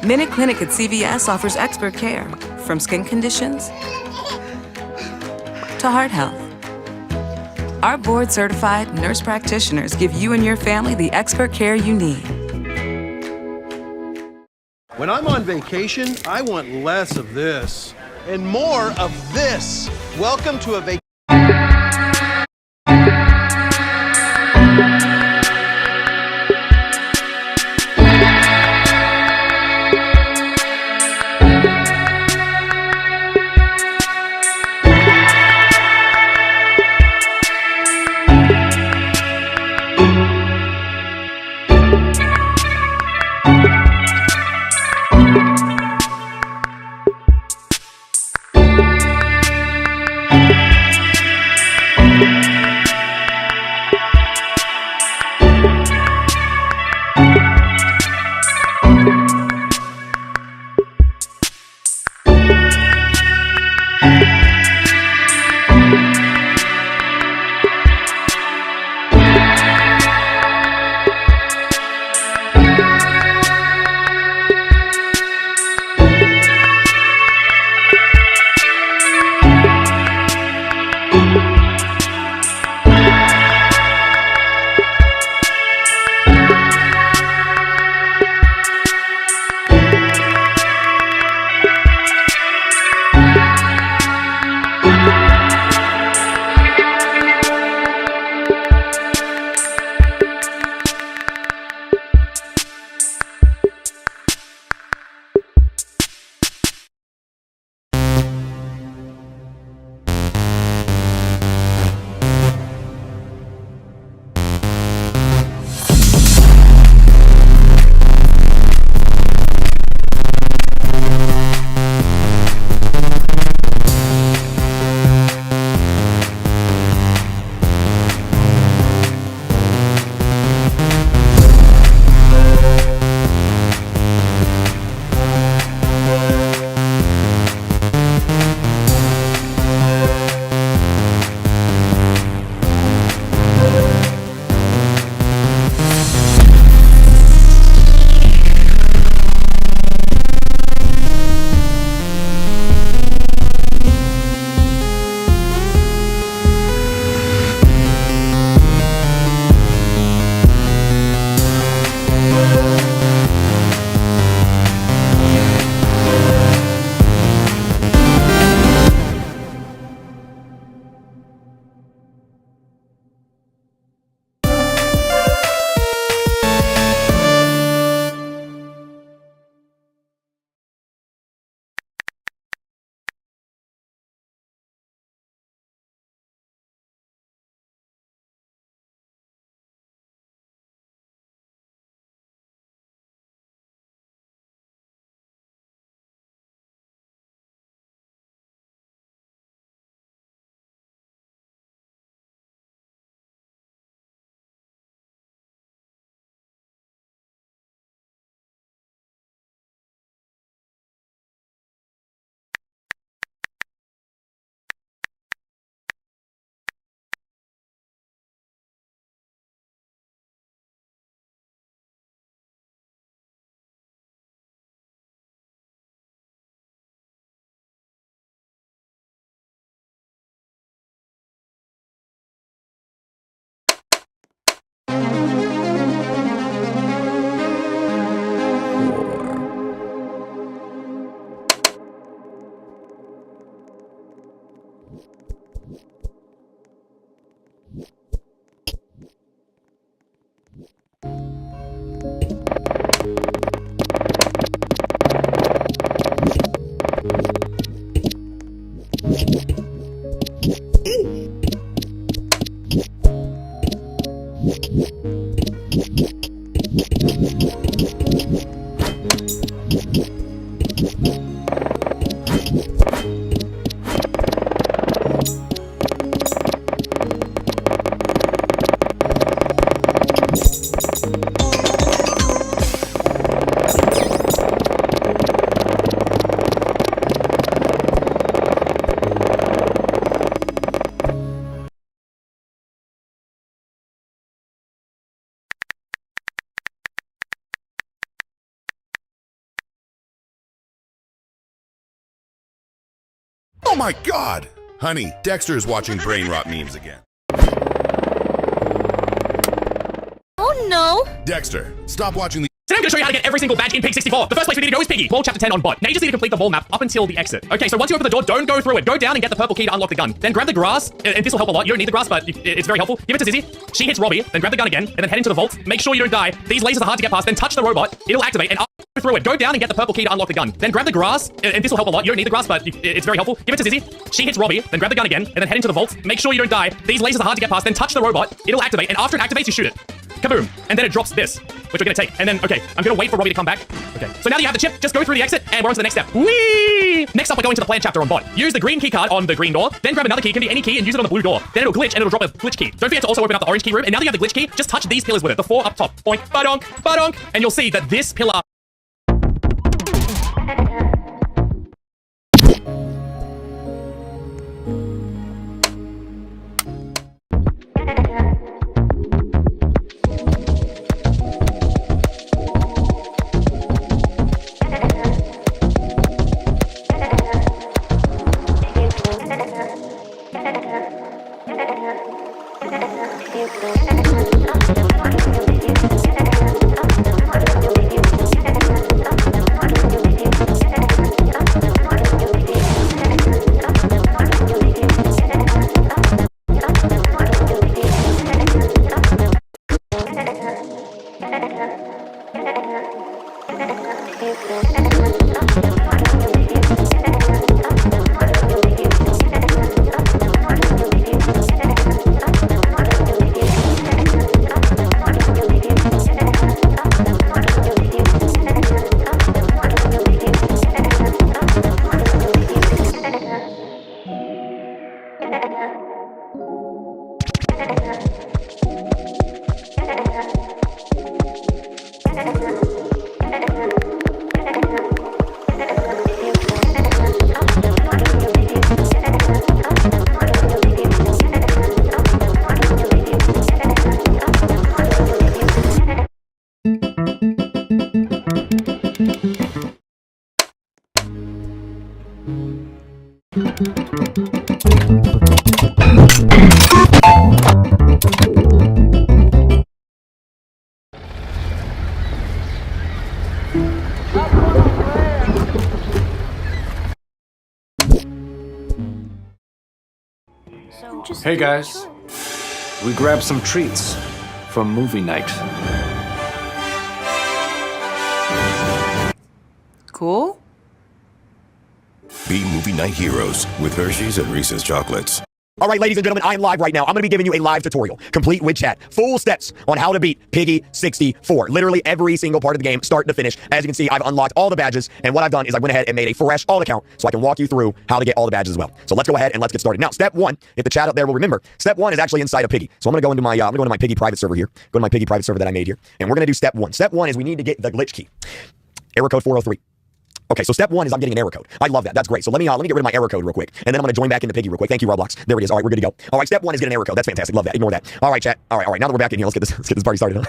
Minute Clinic at CVS offers expert care, from skin conditions to heart health. Our board-certified nurse practitioners give you and your family the expert care you need. When I'm on vacation, I want less of this and more of this. Welcome to a vacation. Oh my God! Honey, Dexter is watching brain rot memes again. Oh no! Dexter, stop watching the— Today I'm going to show you how to get every single badge in Pig 64. The first place we need to go is Piggy. Ball Chapter 10 on bot. Now you just need to complete the ball map up until the exit. Okay, so once you open the door, don't go through it. Go down and get the purple key to unlock the gun. Then grab the grass, and this will help a lot. You don't need the grass, but it's very helpful. Give it to Zizzy. She hits Robbie, then grab the gun again, and then head into the vault. Make sure you don't die. These lasers are hard to get past. Then touch the robot. It'll activate, and go through it. Go down and get the purple key to unlock the gun. Then grab the grass, and this will help a lot. You don't need the grass, but it's very helpful. Give it to Zizzy. She hits Robbie, then grab the gun again, and then head into the vault. Make sure you don't die. These lasers are hard to get past. Then touch the robot. It'll activate, and after it activates, you shoot it. Kaboom. And then it drops this, which we're gonna take. And then, okay, I'm gonna wait for Robbie to come back. Okay, so now that you have the chip, just go through the exit, and we're on to the next step. Whee! Next up, we're going to the plan chapter on bot. Use the green key card on the green door, then grab another key, can be any key, and use it on the blue door. Then it'll glitch, and it'll drop a glitch key. Don't forget to also open up the orange key room, and now that you have the glitch key, just touch these pillars with it, the 4 up top. Boink, badonk, badonk, and you'll see that this pillar... Hey guys, we grabbed some treats from movie night. Cool? Be movie night heroes with Hershey's and Reese's chocolates. All right, ladies and gentlemen, I am live right now. I'm going to be giving you a live tutorial, complete with chat, full steps on how to beat Piggy 64. Literally every single part of the game, start to finish. As you can see, I've unlocked all the badges, and what I've done is I went ahead and made a fresh alt account so I can walk you through how to get all the badges as well. So let's go ahead and let's get started. Now, step 1, if the chat up there will remember, step 1 is actually inside of Piggy. So I'm going to go into my Piggy private server here. Go to my Piggy private server that I made here, and we're going to do step 1. Step 1 is we need to get the glitch key. Error code 403. Okay, so step 1 is I'm getting an error code. I love that. That's great. So let me get rid of my error code real quick, and then I'm going to join back into Piggy real quick. Thank you, Roblox. There it is. All right, we're good to go. All right, step 1 is get an error code. That's fantastic. Love that. Ignore that. All right, chat. All right. Now that we're back in here, let's get this party started.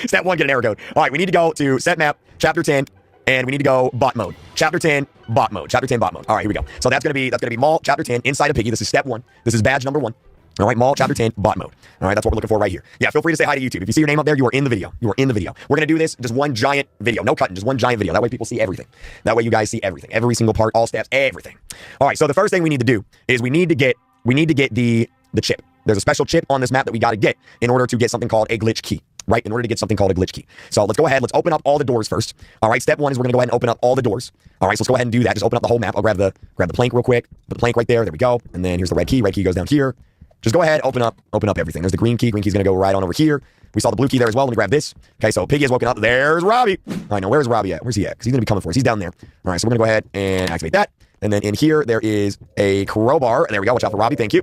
Step 1, get an error code. All right, we need to go to set map, chapter 10, and we need to go bot mode. Chapter 10, bot mode. Chapter 10, bot mode. All right, here we go. So that's gonna be mall, chapter 10, inside of Piggy. This is step 1. This is badge number 1. All right, mall, chapter 10, bot mode. All right, that's what we're looking for right here. Yeah, feel free to say hi to YouTube. If you see your name up there, you are in the video. You are in the video. We're going to do this, just one giant video. No cutting, just one giant video. That way people see everything. That way you guys see everything. Every single part, all steps, everything. All right, so the first thing we need to do is we need to get the chip. There's a special chip on this map that we got to get in order to get something called a glitch key. Right, in order to get something called a glitch key. So let's go ahead, let's open up all the doors first. All right, step 1 is we're gonna go ahead and open up all the doors. All right, so let's go ahead and do that. Just open up the whole map. I'll grab the plank real quick. Put the plank right there. There we go. And then here's the red key. Red key goes down here. Just go ahead, open up everything. There's the green key. Green key's gonna go right on over here. We saw the blue key there as well. Let me grab this. Okay, so Piggy has woken up. There's Robbie. All right, now where's Robbie at? Where's he at? Because he's gonna be coming for us. He's down there. All right, so we're gonna go ahead and activate that. And then in here, there is a crowbar. There we go. Watch out for Robbie. Thank you.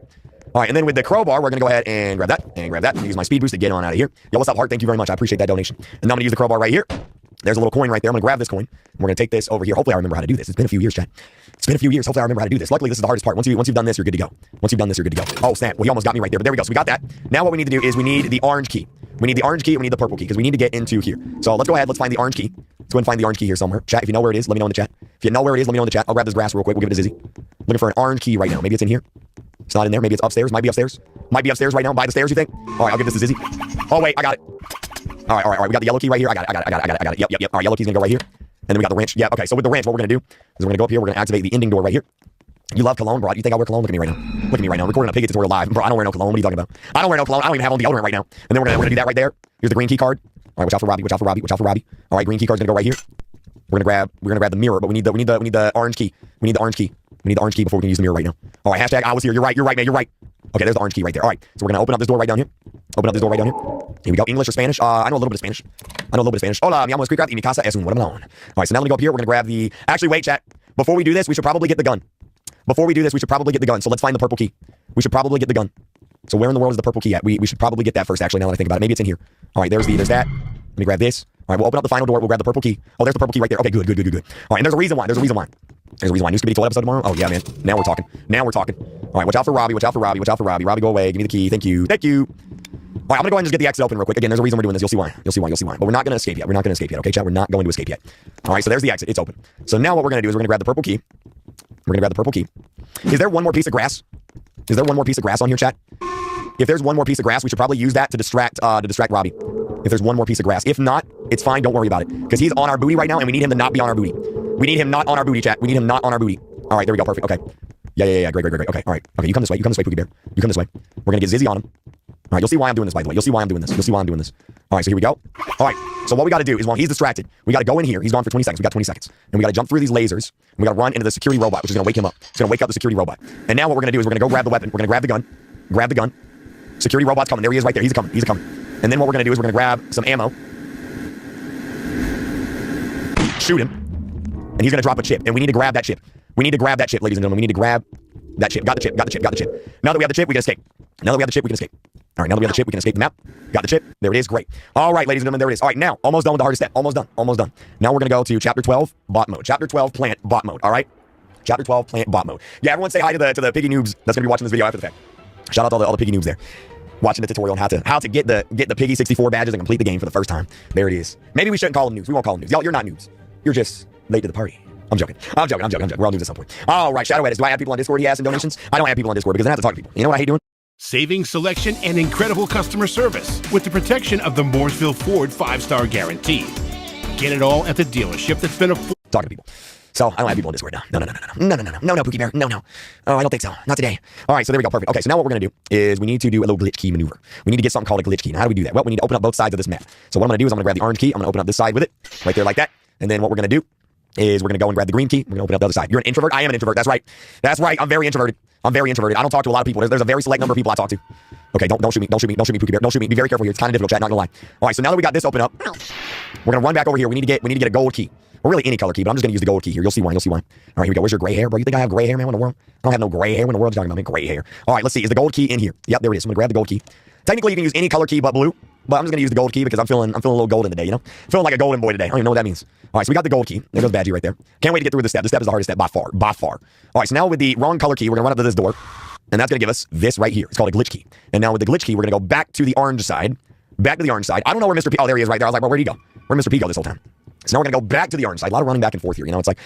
All right, and then with the crowbar, we're gonna go ahead and grab that and use my speed boost to get on out of here. Yo, what's up, Hart? Thank you very much. I appreciate that donation. And now I'm gonna use the crowbar right here. There's a little coin right there. I'm gonna grab this coin. And we're gonna take this over here. Hopefully I remember how to do this. It's been a few years, chat. It's been a few years. Hopefully I remember how to do this. Luckily, this is the hardest part. Once you've done this, you're good to go. Once you've done this, you're good to go. Oh, snap. Well, he almost got me right there, but there we go. So we got that. Now what we need to do is we need the orange key. We need the orange key and we need the purple key because we need to get into here. So let's go ahead. Let's find the orange key. Let's go ahead and find the orange key here somewhere. Chat, if you know where it is, let me know in the chat. If you know where it is, let me know in the chat. I'll grab this grass real quick. We'll give it to Zizzy. Looking for an orange key right now. Maybe it's in here. It's not in there. Maybe it's upstairs. Might be upstairs. Might be upstairs right now. By the stairs, you think? All right, I'll give this to Zizzy. Oh, wait, I got it. All right. We got the yellow key right here. I got it. Yep. All right, yellow key's gonna go right here. And then we got the wrench. Yeah, okay, so with the wrench, what we're gonna do is we're gonna go up here. We're gonna activate the ending door right here. You love cologne, bro. You think I wear cologne? Look at me right now. Look at me right now. I'm recording a Piggy tutorial live. Bro, I don't wear no cologne. What are you talking about? I don't wear no cologne. I don't even have on deodorant right now. And then we're gonna do that right there. Here's the green key card. All right, watch out for Robbie. All right, green key card's gonna go right here. We're gonna grab the mirror, but we need the orange key. We need the orange key before we can use the mirror right now. All right, hashtag I was here. You're right, man. You're right. Okay, there's the orange key right there. All right, so we're gonna open up this door right down here. Here we go. English or Spanish? I know a little bit of Spanish. Hola, mi amo es y mi casa es un watermelon. All right, so now let me go up here. We're gonna grab the. Actually, wait, chat. Before we do this, we should probably get the gun. So let's find the purple key. We should probably get the gun. So where in the world is the purple key at? We should probably get that first. Actually, now that I think about it, maybe it's in here. All right, there's that. Let me grab this. All right, we'll open up the final door. We'll grab the purple key. Oh, there's the purple key right there. Okay, good. All right, and there's a reason why. New Scooby Toilet episode tomorrow. Oh yeah, man. Now we're talking. All right, watch out for Robbie. Robbie, go away. Give me the key. Thank you. All right, I'm gonna go ahead and just get the exit open real quick. Again, there's a reason we're doing this. You'll see why. But we're not gonna escape yet. Okay, chat. We're not going to escape yet. All right, so there's the exit. It's open. So now what we're gonna do is we're gonna grab the purple key. Is there one more piece of grass? On here, chat? If there's one more piece of grass, we should probably use that to distract Robbie. If there's one more piece of grass. If not, it's fine. Don't worry about it. Because he's on our booty right now, and we need him to not be on our booty. We need him not on our booty, chat. All right, there we go. Perfect. Okay. Yeah. Great. Okay, all right. Okay, you come this way, Pookie Bear. You come this way. We're going to get Zizzy on him. All right, you'll see why I'm doing this, by the way. You'll see why I'm doing this. All right, so here we go. All right, so what we got to do is while he's distracted, we got to go in here. He's gone for 20 seconds. We got 20 seconds. And we got to jump through these lasers. And we got to run into the security robot, which is going to wake him up. It's going to wake up the security robot. And now what we're going to do is we're going to go grab the weapon. We're going to grab the gun. Security robot's coming. There he is right there. He's coming. And then what we're going to do is we're going to grab some ammo. Shoot him. And he's going to drop a chip. And we need to grab that chip. Ladies and gentlemen. We need to grab that chip. Got the chip. Now that we have the chip, we can escape. All right, now that we have the chip, we can escape the map. Got the chip. There it is. Great. All right, ladies and gentlemen, there it is. All right, now, almost done with the hardest step. Almost done. Now we're going to go to Chapter 12, Bot Mode. Chapter 12, Plant Bot Mode. All right? Chapter 12, Plant Bot Mode. Yeah, everyone say hi to the piggy noobs that's going to be watching this video after the fact. Shout out to all the piggy noobs there. Watching the tutorial on how to get the Piggy 64 badges and complete the game for the first time. There it is. Maybe we shouldn't call them noobs. We won't call them noobs. Y'all, you're not noobs. You're just late to the party. I'm joking. We're all noobs at some point. All right, Shadow Edits. Do I have people on Discord? He asked in donations. I don't have people on Discord because I have to talk to people. You know what I hate doing? Saving selection and incredible customer service with the protection of the Mooresville Ford 5-star guarantee. Get it all at the dealership that's been talking to people. So I don't have people on Discord now. No, Pookie Bear. No. Oh, I don't think so. Not today. All right, so there we go. Perfect. Okay, so now what we're gonna do is we need to do a little glitch key maneuver. We need to get something called a glitch key. Now how do we do that? Well, we need to open up both sides of this map. So what I'm gonna do is I'm gonna grab the orange key. I'm gonna open up this side with it, right there like that. And then what we're gonna do is we're gonna go and grab the green key. We're gonna open up the other side. You're an introvert. I am an introvert. That's right. I'm very introverted. I don't talk to a lot of people. There's a very select number of people I talk to. Okay, don't shoot me, Pookie Bear. Don't shoot me. Be very careful here. It's kind of difficult, chat. Not gonna lie. All right, so now that we got this open up, we're gonna run back over here. We need to get a gold key. Or really any color key, but I'm just gonna use the gold key here. You'll see why. All right, here we go. Where's your gray hair, bro? You think I have gray hair, man? What in the world? I don't have no gray hair. What in the world are you talking about, man? Gray hair. All right, let's see. Is the gold key in here? Yep, there it is. I'm gonna grab the gold key. Technically, you can use any color key but blue, but I'm just gonna use the gold key because I'm feeling a little golden today. You know, feeling like a golden boy today. I don't even know what that means. All right, so we got the gold key. There goes Badgie right there. Can't wait to get through this step. This step is the hardest step by far. All right, so now with the wrong color key, we're gonna run up to this door, and that's gonna give us this right here. It's called a glitch key. And now with the glitch key, we're gonna go back to the orange side. I don't know where Mr. P. Oh, there he is right there. I was like, well, where'd he go? Where'd Mr. P go this whole time? So now we're gonna go back to the orange side. A lot of running back and forth here. You know, it's like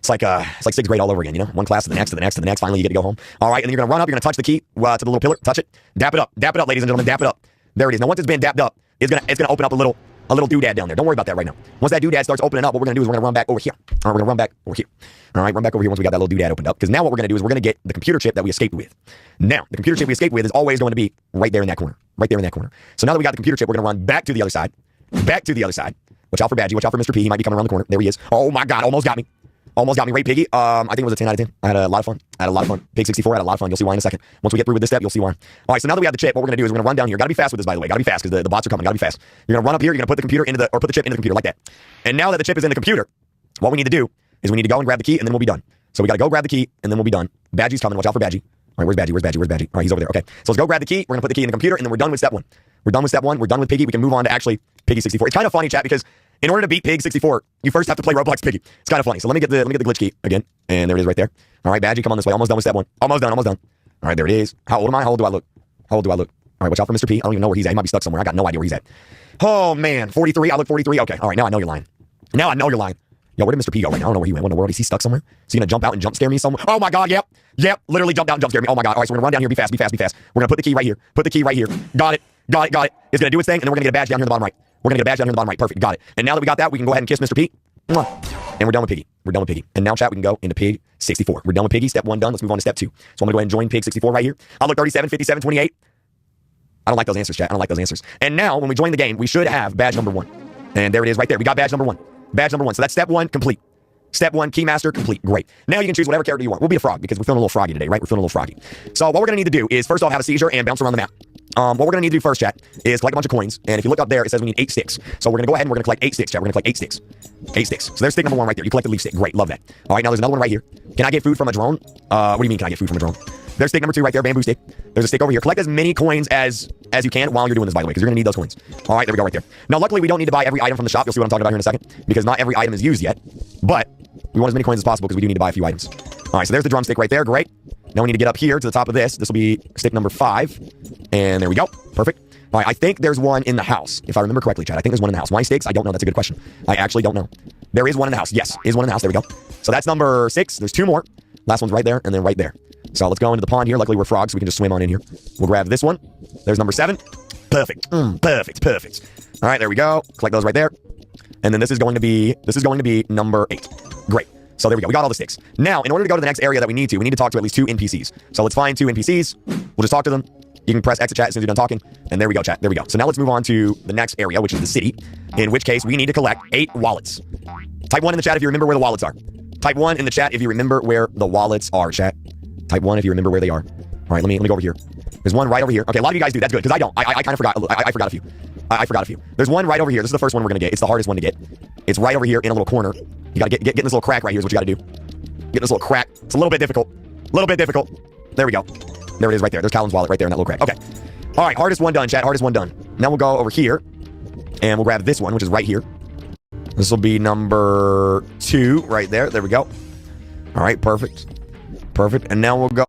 sixth grade all over again. You know, one class to the next. Finally, you get to go home. All right, and then you're gonna run up. You're gonna touch the key to the little pillar. Touch it. Dap it up, ladies and gentlemen. Dap it up. There it is. Now once it's been dapped up, it's gonna open up a little doodad down there. Don't worry about that right now. Once that doodad starts opening up, what we're gonna do is we're gonna run back over here. All right, we're gonna run back over here. All right, run back over here once we got that little doodad opened up. Because now what we're gonna do is we're gonna get the computer chip that we escaped with. Now the computer chip we escaped with is always going to be right there in that corner. So now that we got the computer chip, we're gonna run back to the other side. Watch out for Badgie. Watch out for Mr. P. He might be coming around the corner. There he is. Oh my God, almost got me. Right, Piggy? I think it was a 10 out of 10. I had a lot of fun. Pig 64 had a lot of fun. You'll see why in a second. Once we get through with this step, you'll see why. All right, so now that we have the chip, what we're gonna do is we're gonna run down here. Gotta be fast with this, by the way. Gotta be fast because the bots are coming. Gotta be fast. You're gonna run up here. You're gonna put the computer put the chip into the computer like that. And now that the chip is in the computer, what we need to do is we need to go and grab the key, and then we'll be done. So we gotta go grab the key, and then we'll be done. Badgie's coming. Watch out for Badgie. All right, where's Badgie? All right, he's over there. Okay, so let's go grab the key. We're gonna put the key in the computer, and then we're done with step one. We're done with Piggy. We can move on to actually Piggy 64. It's kind of funny, chat, because in order to beat Pig 64, you first have to play Roblox Piggy. It's kind of funny. So let me get the glitch key again, and there it is right there. All right, Badgie, come on this way. Almost done with step one. Almost done. All right, there it is. How old am I? How old do I look? All right, watch out for Mr. P. I don't even know where he's at. He might be stuck somewhere. I got no idea where he's at. Oh man, 43. I look 43. Okay. All right, now I know you're lying. Yo, where did Mr. P go right now? I don't know where he went. What in the world? Is he stuck somewhere? Is he gonna jump out and jump scare me somewhere? Oh my god, yep. Yep, literally jumped out and jump scare me. Oh my god. All right, so we're gonna run down here, be fast, be fast, be fast. We're gonna put the key right here. Put the key right here. Got it. Got it, got it. It's gonna do its thing, and then we're gonna get a badge down here in the bottom right. We're gonna get a badge down here in the bottom right. Perfect, got it. And now that we got that, we can go ahead and kiss Mr. P. Mwah. And we're done with Piggy. We're done with Piggy. And now, chat, we can go into Pig 64. We're done with Piggy. Step 1 done. Let's move on to step 2. So I'm gonna go ahead and join Pig 64 right here. I'll look 37, 57, 28. I don't like those answers, chat. I don't like those answers. And now, when we join the game, we should have badge number 1. And there it is right there. We got badge number 1. Badge number 1. So that's step 1 complete. Step 1, Keymaster, complete. Great. Now you can choose whatever character you want. We'll be a frog because we're feeling a little froggy today, right? We're feeling a little froggy. So what we're going to need to do is, first off, have a seizure and bounce around the map. What we're going to need to do first, chat, is collect a bunch of coins. And if you look up there, it says we need 8 sticks. So we're going to go ahead and we're going to collect 8 sticks, chat. We're going to collect 8 sticks. 8 sticks. So there's stick number 1 right there. You collected leaf stick. Great. Love that. All right, now there's another one right here. Can I get food from a drone? What do you mean, can I get food from a drone? There's stick number 2 right there, bamboo stick. There's a stick over here. Collect as many coins as you can while you're doing this, by the way, because you're going to need those coins. All right, there we go right there. Now, luckily, we don't need to buy every item from the shop. You'll see what I'm talking about here in a second, because not every item is used yet. But we want as many coins as possible because we do need to buy a few items. All right, so there's the drumstick right there. Great. Now we need to get up here to the top of this. This will be stick number 5. And there we go. Perfect. All right, I think there's one in the house. If I remember correctly, Chad, I think there's one in the house. Why sticks? I don't know. That's a good question. I actually don't know. There is one in the house. Yes, is one in the house. There we go. So that's number 6. There's 2 more. Last one's right there and then right there. So let's go into the pond here. Luckily, we're frogs, so we can just swim on in here. We'll grab this one. There's number 7. Perfect. Perfect. Perfect. All right, there we go. Collect those right there. And then this is going to be number 8. Great. So there we go. We got all the sticks. Now, in order to go to the next area that we need to talk to at least 2 NPCs. So let's find 2 NPCs. We'll just talk to them. You can press exit chat as soon as you're done talking. And there we go, chat. There we go. So now let's move on to the next area, which is the city, in which case we need to collect 8 wallets. Type 1 in the chat if you remember where the wallets are. Type 1 in the chat if you remember where the wallets are, chat. Type 1 if you remember where they are. All right, let me go over here. There's one right over here. Okay, a lot of you guys do. That's good, because I don't. I kind of forgot. I forgot a few. I forgot a few. There's one right over here. This is the first one we're going to get. It's the hardest one to get. It's right over here in a little corner. You got to get in this little crack right here is what you got to do. Get in this little crack. It's a little bit difficult. A little bit difficult. There we go. There it is right there. There's Calvin's wallet right there in that little crack. Okay. All right, hardest one done, chat. Hardest one done. Now we'll go over here, and we'll grab this one, which is right here. This will be number 2 right there. There we go. All right, perfect. Perfect. And now we'll go.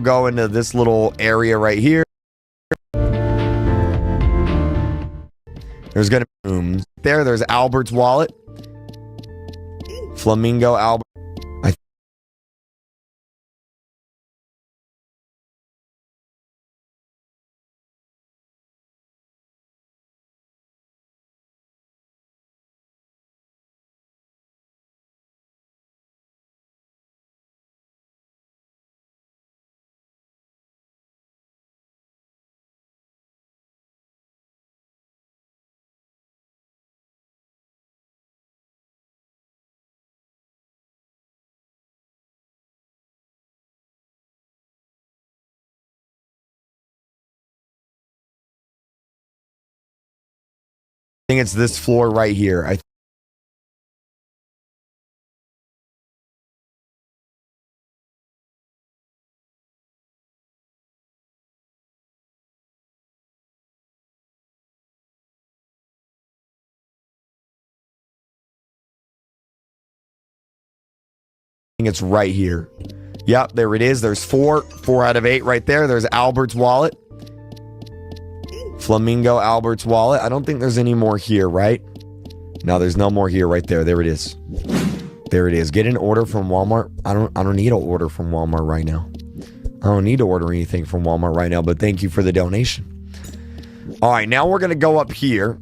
Go into this little area right here. There's gonna be rooms there. There's Albert's wallet. Flamingo Albert. think it's this floor right here. I think it's right here. Yep, there it is. There's 4 out of 8 right there. There's Albert's wallet. Flamingo Albert's wallet. I don't think there's any more here, right? No, there's no more here right there. There it is. There it is. Get an order from Walmart. I don't need an order from Walmart right now. I don't need to order anything from Walmart right now, but thank you for the donation. All right, now we're going to go up here.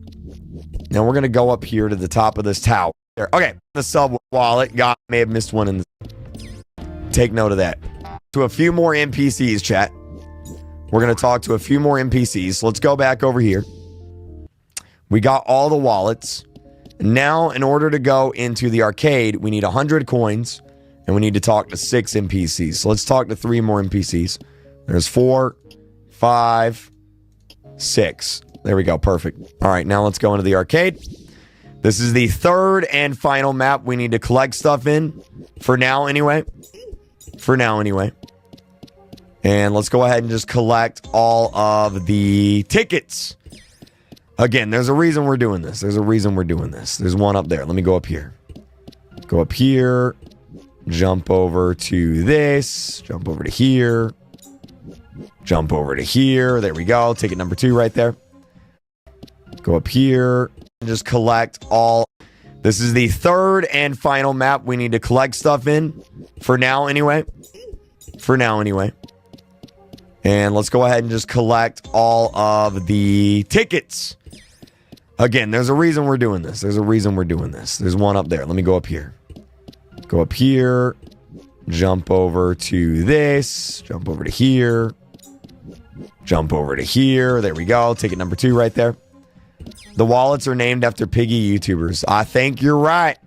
Now we're going to go up here to the top of this tower. There. Okay, the sub wallet. God, may have missed one in the... Take note of that. To a few more NPCs, chat. We're going to talk to a few more NPCs. So let's go back over here. We got all the wallets. Now, in order to go into the arcade, we need 100 coins. And we need to talk to 6 NPCs. So let's talk to 3 more NPCs. There's 4, 5, 6. There we go. Perfect. All right, now let's go into the arcade. This is the 3rd and final map we need to collect stuff in. For now, anyway. And let's go ahead and just collect all of the tickets. Again, there's a reason we're doing this. There's one up there. Let me go up here. Go up here. Jump over to this. Jump over to here. Jump over to here. There we go. Ticket number 2 right there. Go up here. And just collect all. This is the 3rd and final map we need to collect stuff in. For now, anyway. And let's go ahead and just collect all of the tickets. Again, there's a reason we're doing this. There's one up there. Let me go up here. Go up here. Jump over to this. Jump over to here. Jump over to here. There we go. Ticket number 2 right there. The wallets are named after piggy YouTubers. I think you're right.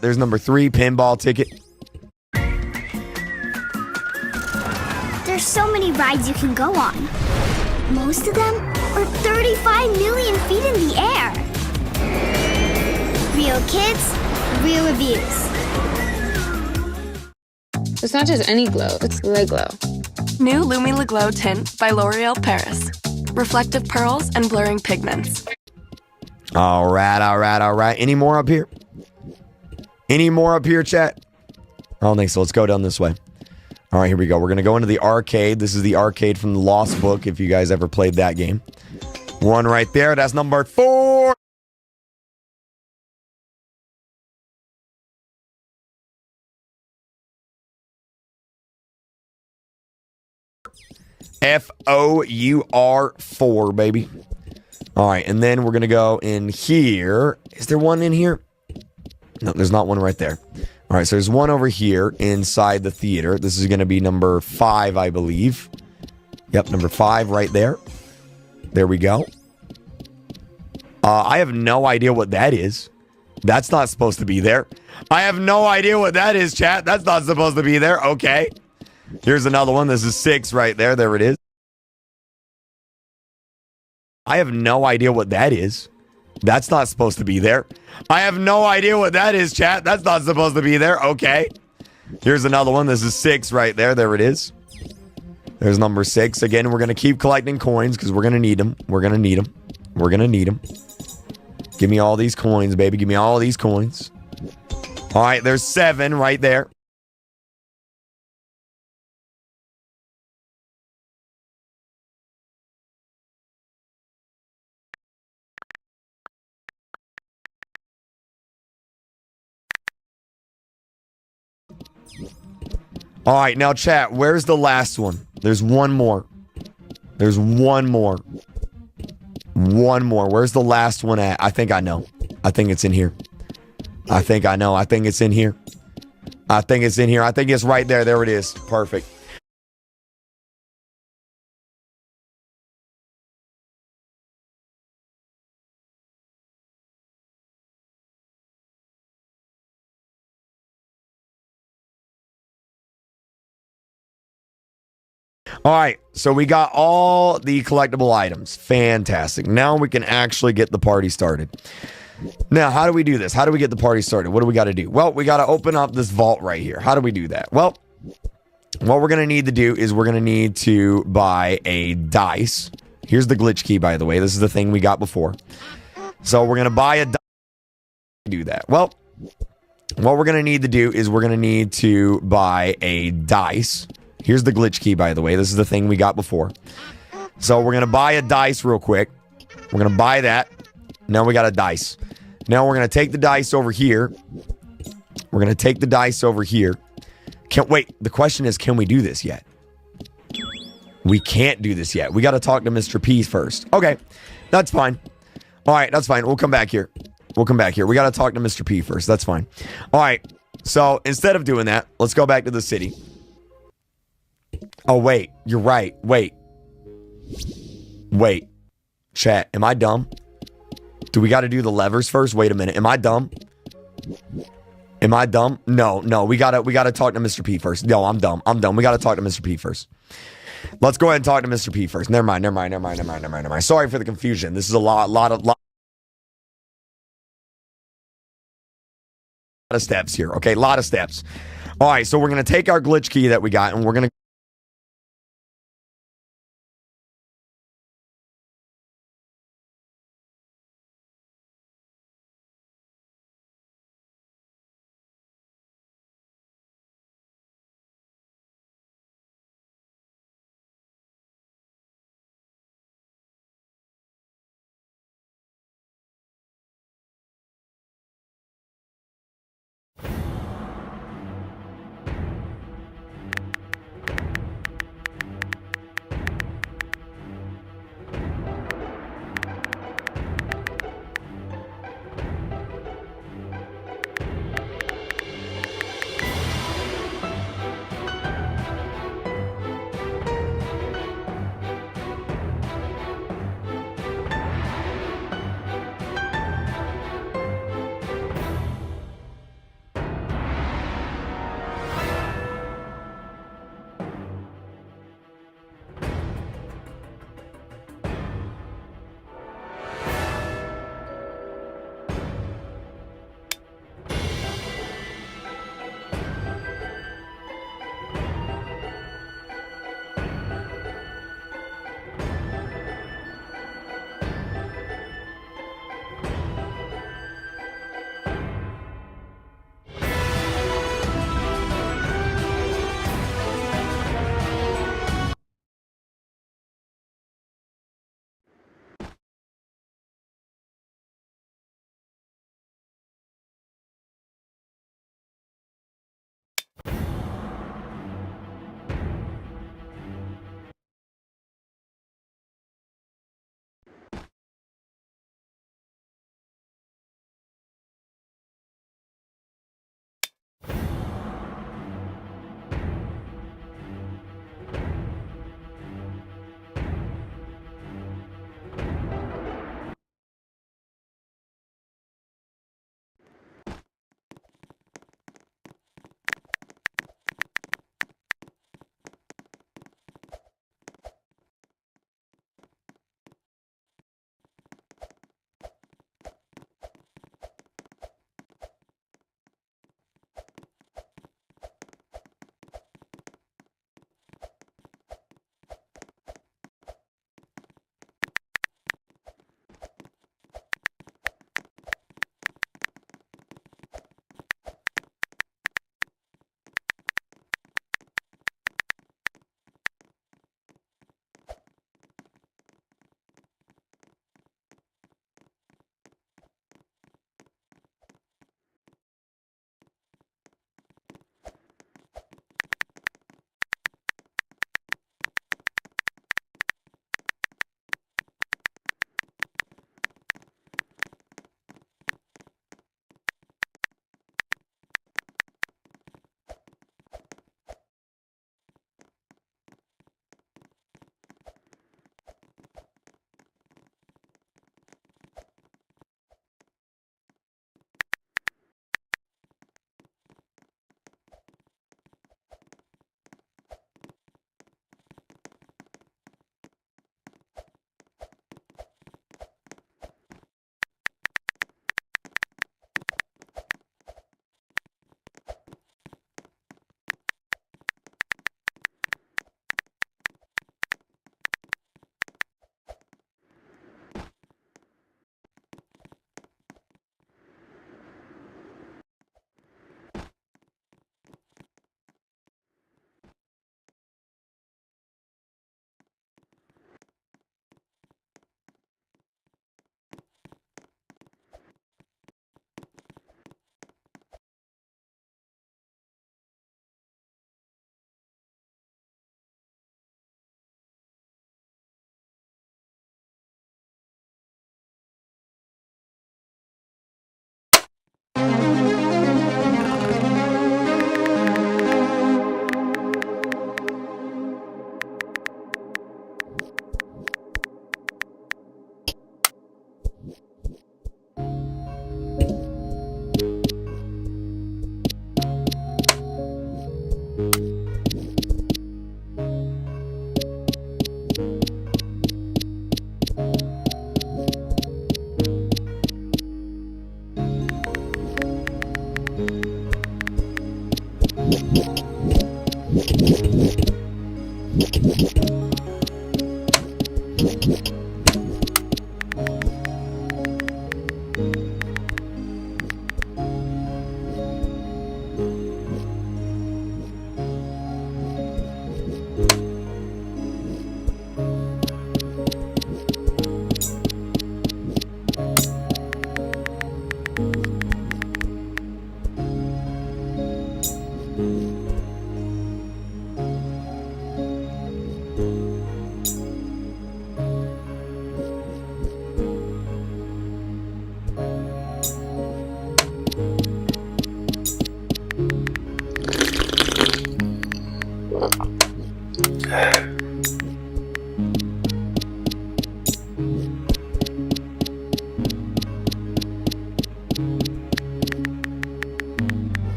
There's number 3, pinball ticket. There's so many rides you can go on. Most of them are 35 million feet in the air. Real kids, real reviews. It's not just any glow, it's Le Glow. New Lumi Le Glow Tint by L'Oreal Paris. Reflective pearls and blurring pigments. All right. Any more up here? Chat? I don't think so. Let's go down this way. All right, here we go. We're going to go into the arcade. This is the arcade from the Lost Book, if you guys ever played that game. 1 right there. That's number 4. FOUR 4, baby. All right, and then we're going to go in here. Is there one in here? No, there's not one right there. All right, so there's one over here inside the theater. This is going to be number 5, I believe. Yep, number 5 right there. There we go. I have no idea what that is. That's not supposed to be there. I have no idea what that is, chat. That's not supposed to be there. Okay. Here's another one. This is 6 right there. There it is. I have no idea what that is. That's not supposed to be there. I have no idea what that is, chat. That's not supposed to be there. Okay. Here's another one. This is 6 right there. There it is. There's number 6. Again, we're going to keep collecting coins because we're going to need them. Give me all these coins, baby. Give me all these coins. All right. There's 7 right there. All right, now chat, where's the last one? There's one more. Where's the last one at? I think I know. I think it's in here. I think it's in here. I think it's right there. There it is. Perfect. All right, so we got all the collectible items. Fantastic. Now we can actually get the party started. Now, how do we do this? How do we get the party started? What do we got to do? Well, we got to open up this vault right here. How do we do that? Well, what we're going to need to do is we're going to need to buy a dice. Here's the glitch key, by the way. This is the thing we got before. So we're going to buy a dice. Do that. Well, what we're going to need to do is we're going to need to buy a dice. Here's the glitch key, by the way. This is the thing we got before. So we're going to buy a dice real quick. We're going to buy that. Now we got a dice. Now we're going to take the dice over here. We're going to take the dice over here. Wait, the question is, can we do this yet? We can't do this yet. We got to talk to Mr. P first. Okay, that's fine. All right, that's fine. We'll come back here. We'll come back here. We got to talk to Mr. P first. That's fine. All right, so instead of doing that, let's go back to the city. Oh, wait. You're right. Wait. Chat, am I dumb? Do we got to do the levers first? Wait a minute. Am I dumb? Am I dumb? No. We gotta talk to Mr. P first. No, I'm dumb. We gotta talk to Mr. P first. Let's go ahead and talk to Mr. P first. Never mind. Sorry for the confusion. This is a lot of steps here. Okay, a lot of steps. All right, so we're gonna take our glitch key that we got, and we're gonna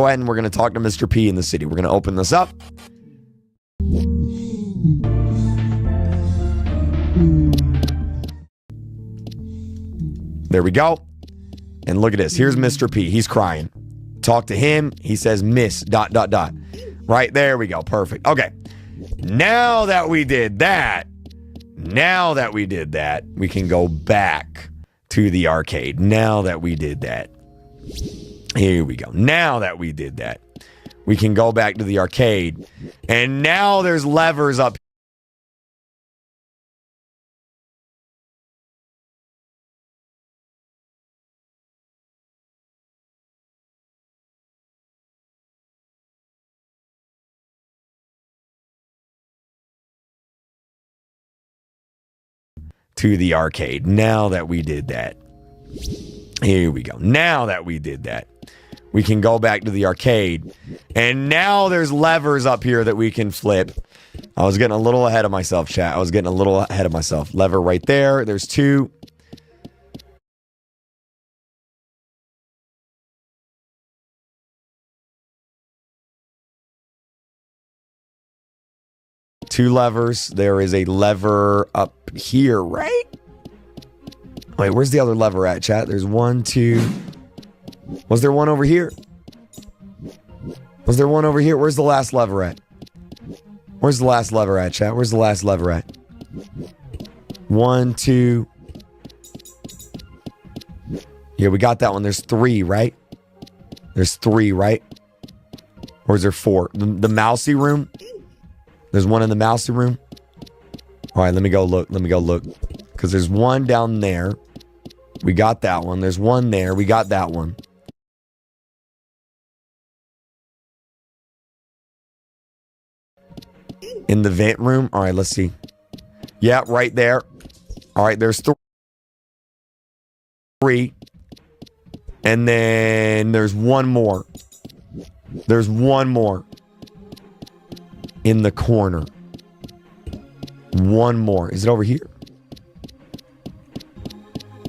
ahead and we're going to talk to Mr. P in the city. We're going to open this up. There we go. And look at this. Here's Mr. P. He's crying. Talk to him. He says, miss, ... Right, there we go. Perfect. Okay. Now that we did that, we can go back to the arcade. Now that we did that. Here we go. Now that we did that, we can go back to the arcade. And now there's levers up. To the arcade. Now that we did that. Here we go. Now that we did that, we can go back to the arcade. And now there's levers up here that we can flip. I was getting a little ahead of myself, chat. I was getting a little ahead of myself. Lever right there. There's 2. Two levers. There is a lever up here, right? Wait, where's the other lever at, chat? There's 1, 2. Was there one over here? Was there one over here? Where's the last lever at? Where's the last lever at, chat? Where's the last lever at? 1, 2. Yeah, we got that one. There's 3, right? There's 3, right? Or is there 4? The mousy room? There's one in the mousy room. All right, let me go look. Let me go look. Because there's one down there. We got that one. There's one there. We got that one. In the vent room. All right, let's see. Yeah, right there. All right, there's 3. And then there's one more. There's one more. In the corner. One more. Is it over here?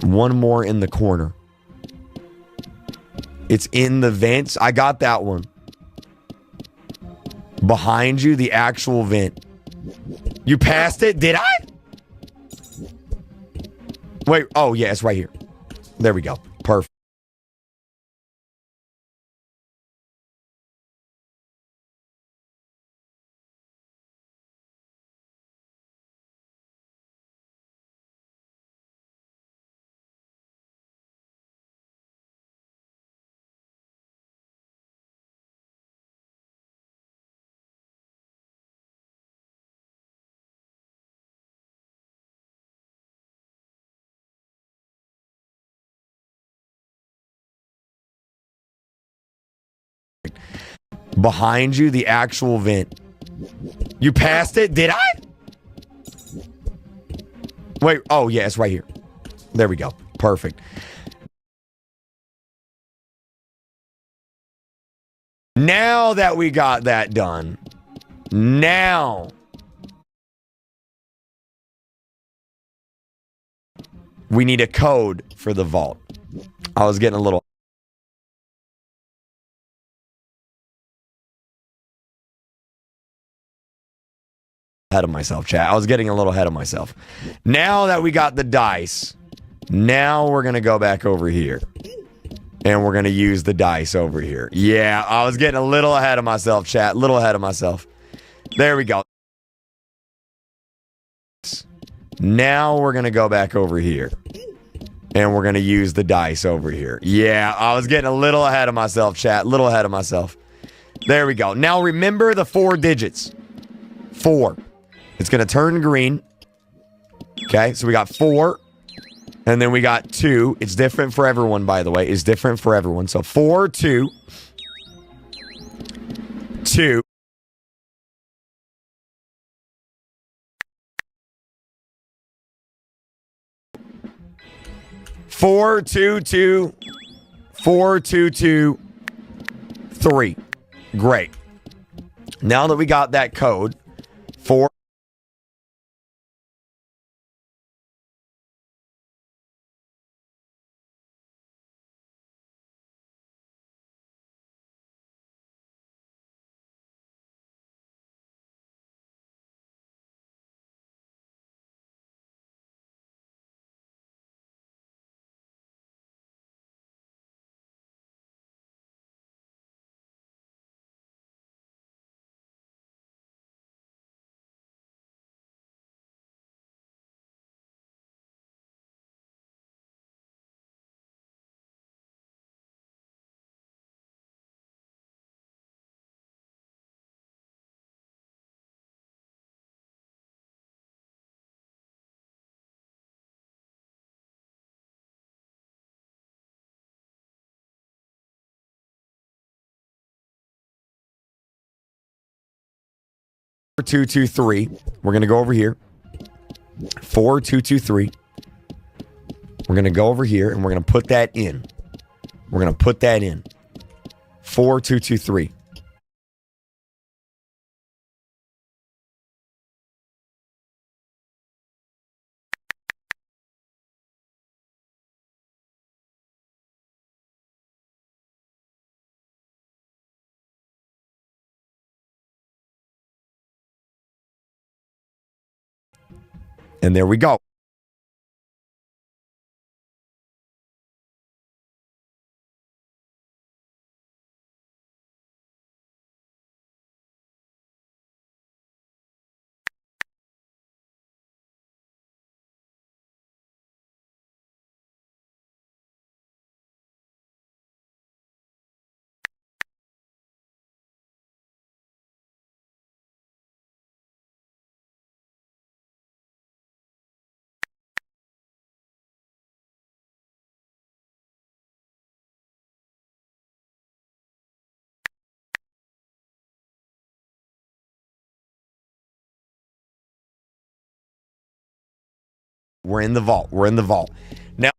One more in the corner. It's in the vents. I got that one. Behind you, the actual vent. You passed it? Did I? Wait. Oh, yeah, it's right here. There we go. Perfect. Behind you, the actual vent. You passed it? Did I? Wait. Oh, yeah, it's right here. There we go. Perfect. Now that we got that done, now we need a code for the vault. I was getting a little ahead of myself, chat. I was getting a little ahead of myself. Now that we got the dice, now we're going to go back over here. And we're going to use the dice over here. Yeah, I was getting a little ahead of myself, chat. Little ahead of myself. There we go. Now we're going to go back over here. And we're going to use the dice over here. Yeah, I was getting a little ahead of myself, chat. Little ahead of myself. There we go. Now remember the 4 digits. 4. It's going to turn green. Okay, so we got 4. And then we got 2. It's different for everyone, by the way. It's different for everyone. So 4, 2. 2. 4, 2, 2. 4, 2, 2. 3. Great. Now that we got that code, 4. 223. We're going to go over here. 4223. We're going to go over here and we're going to put that in. We're going to put that in. 4223. And there we go. We're in the vault. We're in the vault. Now,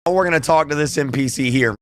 we're going to talk to this NPC here.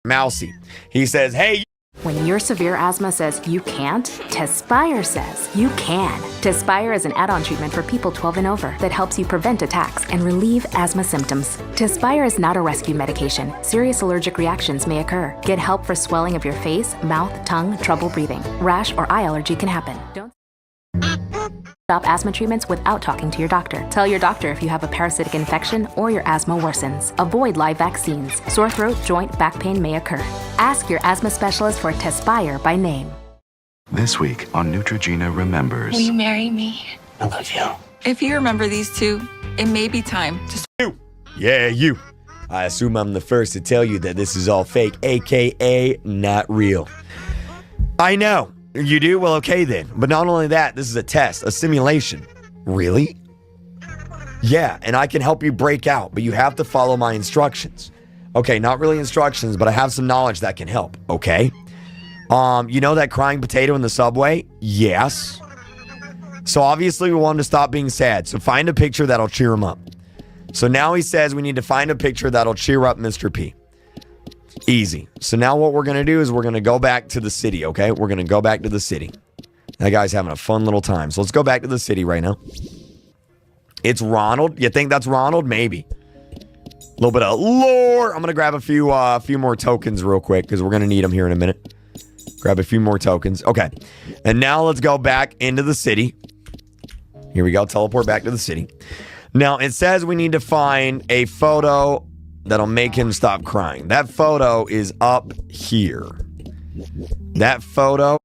Mousy. He says, hey, When your severe asthma says you can't, Tespire says you can. Tespire is an add-on treatment for people 12 and over that helps you prevent attacks and relieve asthma symptoms. Tespire is not a rescue medication. Serious allergic reactions may occur. Get help for swelling of your face, mouth, tongue, trouble breathing. Rash or eye allergy can happen. Don't stop asthma treatments without talking to your doctor. Tell your doctor if you have a parasitic infection or your asthma worsens. Avoid live vaccines. Sore throat, joint, back pain may occur. Ask your asthma specialist for Tespire by name. This week on Neutrogena Remembers. Will you marry me? I love you. If you remember these two, it may be time to yeah, you. I assume I'm the first to tell you that this is all fake, aka not real. I know. You do? Well, okay then. But not only that, this is a test, a simulation. Really? Yeah, and I can help you break out, but you have to follow my instructions. Okay, not really instructions, but I have some knowledge that can help, okay? You know that crying potato in the subway? Yes. So obviously we want him to stop being sad. So find a picture that'll cheer him up. So now he says we need to find a picture that'll cheer up Mr. P. Easy. So now what we're going to do is we're going to go back to the city, okay? We're going to go back to the city. That guy's having a fun little time. So let's go back to the city right now. It's Ronald. You think that's Ronald? Maybe. A little bit of lore. I'm going to grab a few more tokens real quick because we're going to need them here in a minute. Grab a few more tokens. Okay. And now let's go back into the city. Here we go. Teleport back to the city. Now, it says we need to find a photo that'll make him stop crying. That photo is up here. That photo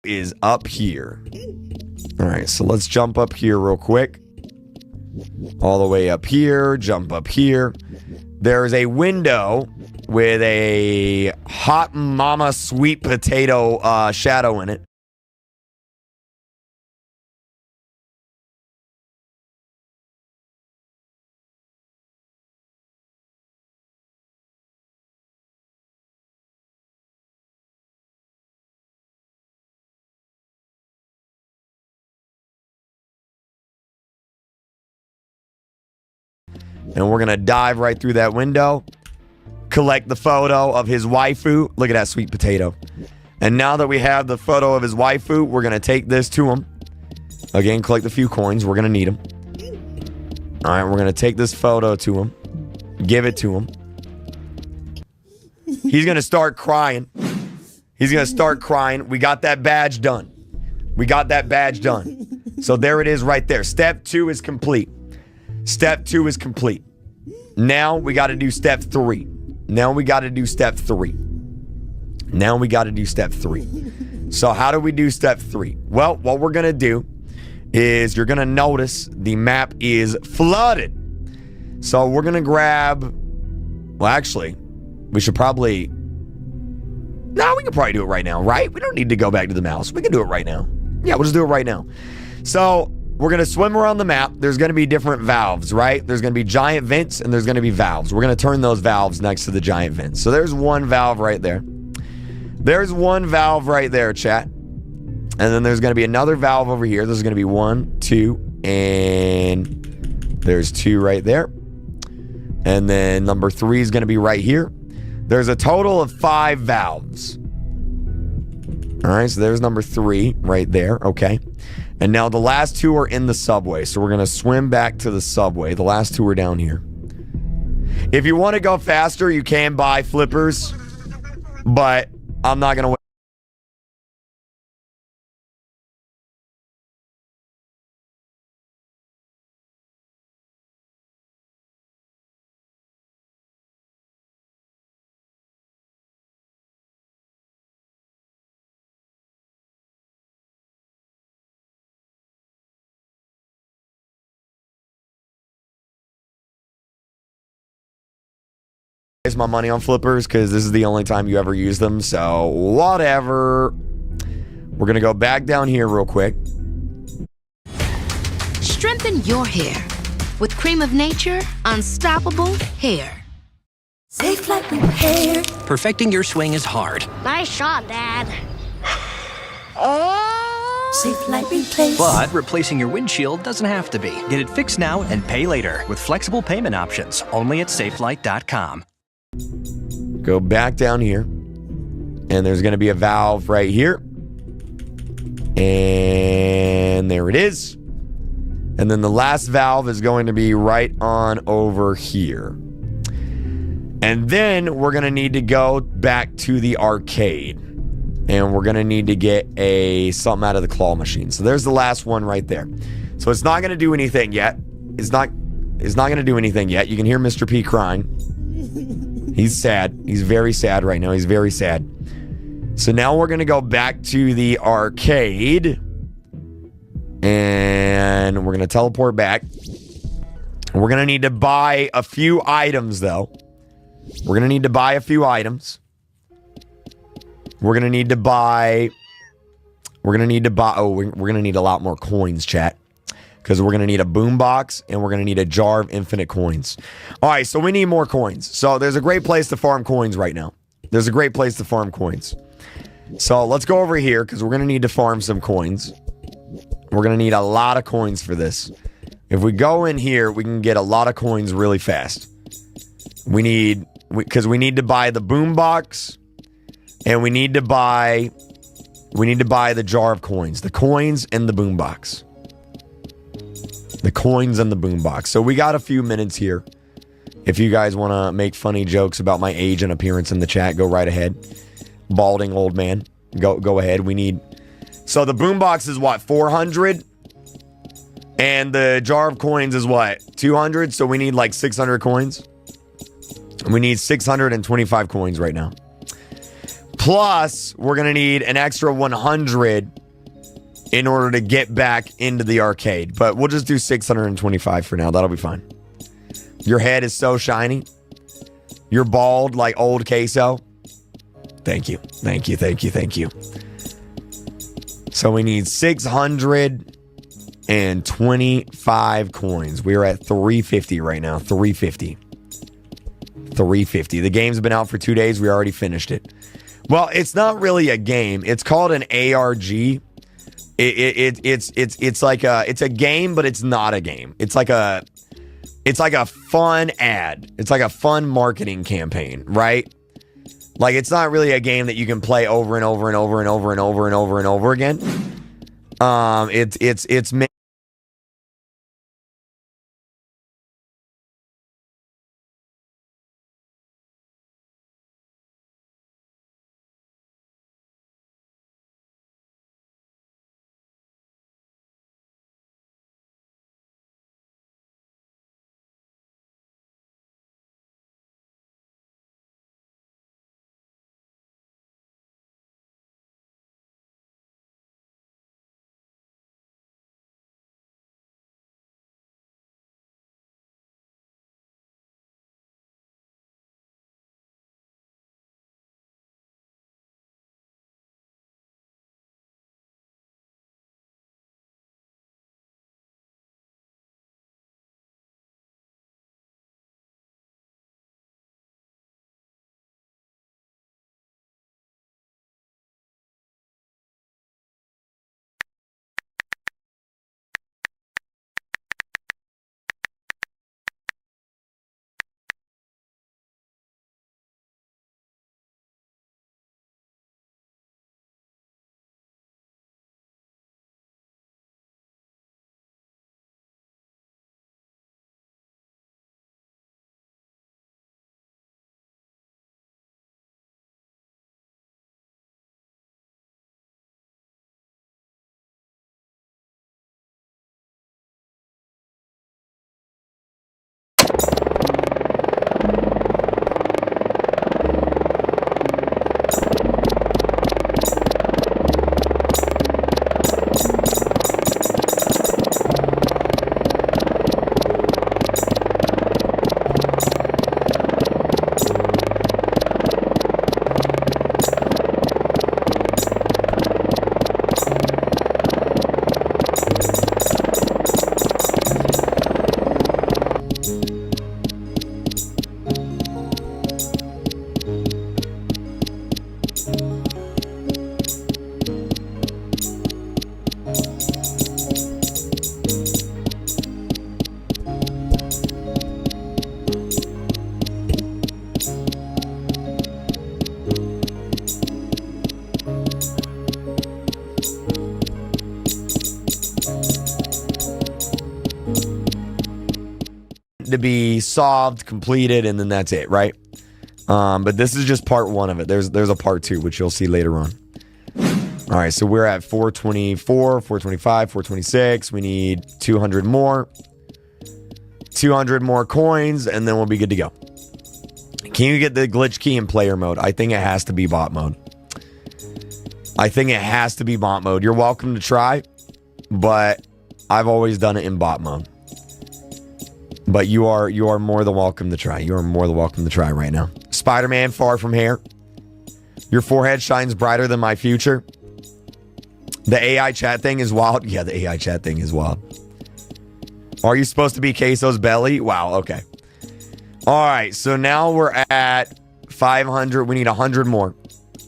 is up here. All right, so let's jump up here real quick. All the way up here, jump up here. There's a window with a hot mama sweet potato shadow in it. And we're going to dive right through that window. collect the photo of his waifu. Look at that sweet potato. And now that we have the photo of his waifu, we're going to take this to him. Again, collect a few coins. We're going to need them. All right, we're going to take this photo to him. Give it to him. He's going to start crying. He's going to start crying. We got that badge done. We got that badge done. So there it is right there. Step 2 is complete. Step 2 is complete. Now we got to do step 3. Now we got to do step 3. Now we got to do step 3. So how do we do step 3? Well, what we're going to do is you're going to notice the map is flooded. So we're going to grab... Well, actually, we should probably... No, we can probably do it right now, right? We don't need to go back to the mouse. We can do it right now. Yeah, we'll just do it right now. So we're going to swim around the map. There's going to be different valves, right? There's going to be giant vents and there's going to be valves. We're going to turn those valves next to the giant vents. So there's one valve right there. There's one valve right there, chat. And then there's going to be another valve over here. There's going to be 1, 2, and there's 2 right there. And then number 3 is going to be right here. There's a total of 5 valves. All right, so there's number 3 right there. Okay. And now the last 2 are in the subway. So we're going to swim back to the subway. The last 2 are down here. If you want to go faster, you can buy flippers. But I'm not going to wait. My money on flippers because this is the only time you ever use them, so whatever. We're gonna go back down here real quick. Strengthen your hair with Cream of Nature Unstoppable Hair. Safe Light Repair. Perfecting your swing is hard. Nice shot, Dad. Safe Light Replace. But replacing your windshield doesn't have to be. Get it fixed now and pay later with flexible payment options only at safelight.com. Go back down here. And there's going to be a valve right here. And there it is. And then the last valve is going to be right on over here. And then we're going to need to go back to the arcade. And we're going to need to get something out of the claw machine. So there's the last one right there. So it's not going to do anything yet. It's not going to do anything yet. You can hear Mr. P crying. He's sad. He's very sad right now. He's very sad. So now we're going to go back to the arcade. And we're going to teleport back. We're going to need to buy a few items, though. We're going to need to buy a few items. We're going to need to buy... we're going to need a lot more coins, chat. Because we're going to need a boombox and we're going to need a jar of infinite coins. All right, so we need more coins. So there's a great place to farm coins right now. There's a great place to farm coins. So let's go over here because we're going to need to farm some coins. We're going to need a lot of coins for this. If we go in here, we can get a lot of coins really fast. Because we need to buy the boombox and we need to buy the jar of coins. The coins and the boombox. The coins and the boombox. So we got a few minutes here. If you guys want to make funny jokes about my age and appearance in the chat, go right ahead. Balding old man. Go ahead. We need... So the boombox is what? 400? And the jar of coins is what? 200? So we need like 600 coins. We need 625 coins right now. Plus, we're going to need an extra 100 in order to get back into the arcade. But we'll just do 625 for now. That'll be fine. Your head is so shiny. You're bald like old queso. Thank you. Thank you. Thank you. Thank you. So we need 625 coins. We're at 350 right now. 350. 350. The game's been out for 2 days. We already finished it. Well, it's not really a game. It's called an ARG. It's like it's a game, but it's not a game. It's like It's like a fun ad. It's like a fun marketing campaign, right? Like, it's not really a game that you can play over and over and over and over and over and over and over again. It's to be solved, completed, and then that's it, right? But this is just part one of it. There's a part two, which you'll see later on. All right, so we're at 424, 425, 426. We need 200 more. 200 more coins, and then we'll be good to go. Can you get the glitch key in player mode? I think it has to be bot mode. I think it has to be bot mode. You're welcome to try, but I've always done it in bot mode. But you are more than welcome to try. You are more than welcome to try right now. Spider-Man, Far From Here. Your forehead shines brighter than my future. The AI chat thing is wild. Yeah, the AI chat thing is wild. Are you supposed to be Queso's belly? Wow, okay. All right, so now we're at 500. We need 100 more.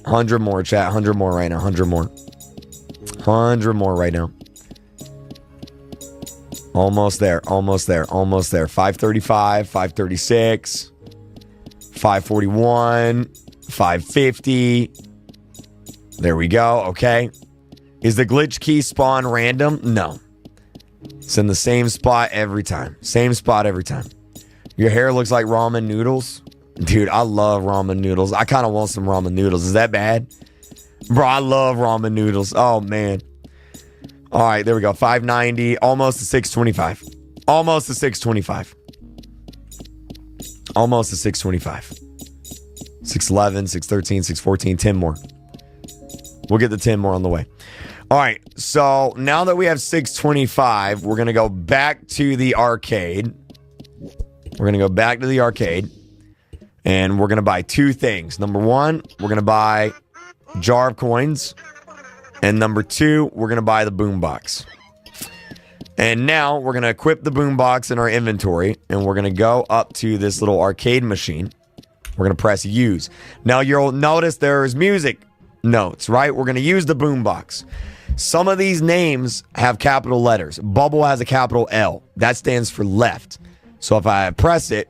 100 more, chat. 100 more right now. 100 more. 100 more right now. Almost there. Almost there. Almost there. 535, 536, 541, 550. There we go. Okay. Is the glitch key spawn random? No. It's in the same spot every time. Same spot every time. Your hair looks like ramen noodles. Dude, I love ramen noodles. I kind of want some ramen noodles. Is that bad? Bro, I love ramen noodles. Oh, man. All right, there we go. 590. Almost to 625. Almost to 625. Almost to 625. 611, 613, 614, 10 more. We'll get the 10 more on the way. All right, so now that we have 625, we're going to go back to the arcade. We're going to go back to the arcade, and we're going to buy two things. Number one, we're going to buy a jar of coins, and number two, we're going to buy the boombox. And now we're going to equip the boombox in our inventory, and we're going to go up to this little arcade machine. We're going to press use. Now you'll notice there's music notes, right? We're going to use the boombox. Some of these names have capital letters. Bubble has a capital L. That stands for left. So if I press it,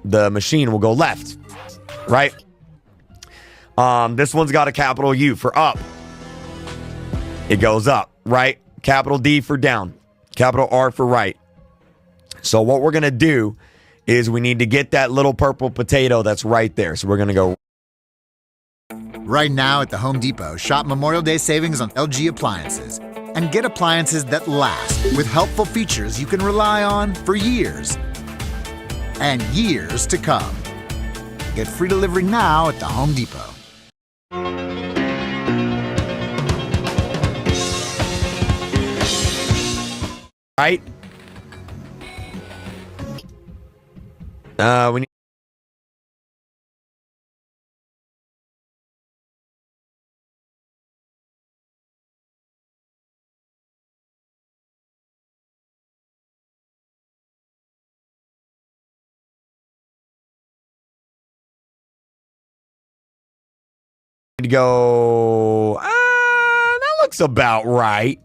the machine will go left, right? This one's got a capital U for up. It goes up, right? Capital D for down. Capital R for right. So what we're going to do is we need to get that little purple potato that's right there. So we're going to go. Right now at the Home Depot, shop Memorial Day savings on LG appliances and get appliances that last with helpful features you can rely on for years and years to come. Get free delivery now at the Home Depot. Right? We need to go. That looks about right.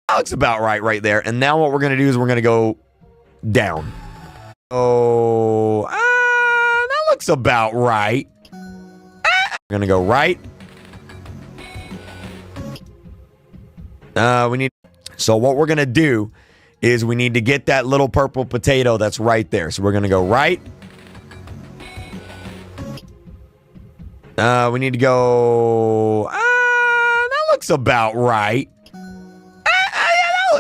That looks about right there. And now what we're going to do is we're going to go down. Oh, that looks about right. We're going to go right. We need. So what we're going to do is we need to get that little purple potato that's right there. So we're going to go right. We need to go. That looks about right.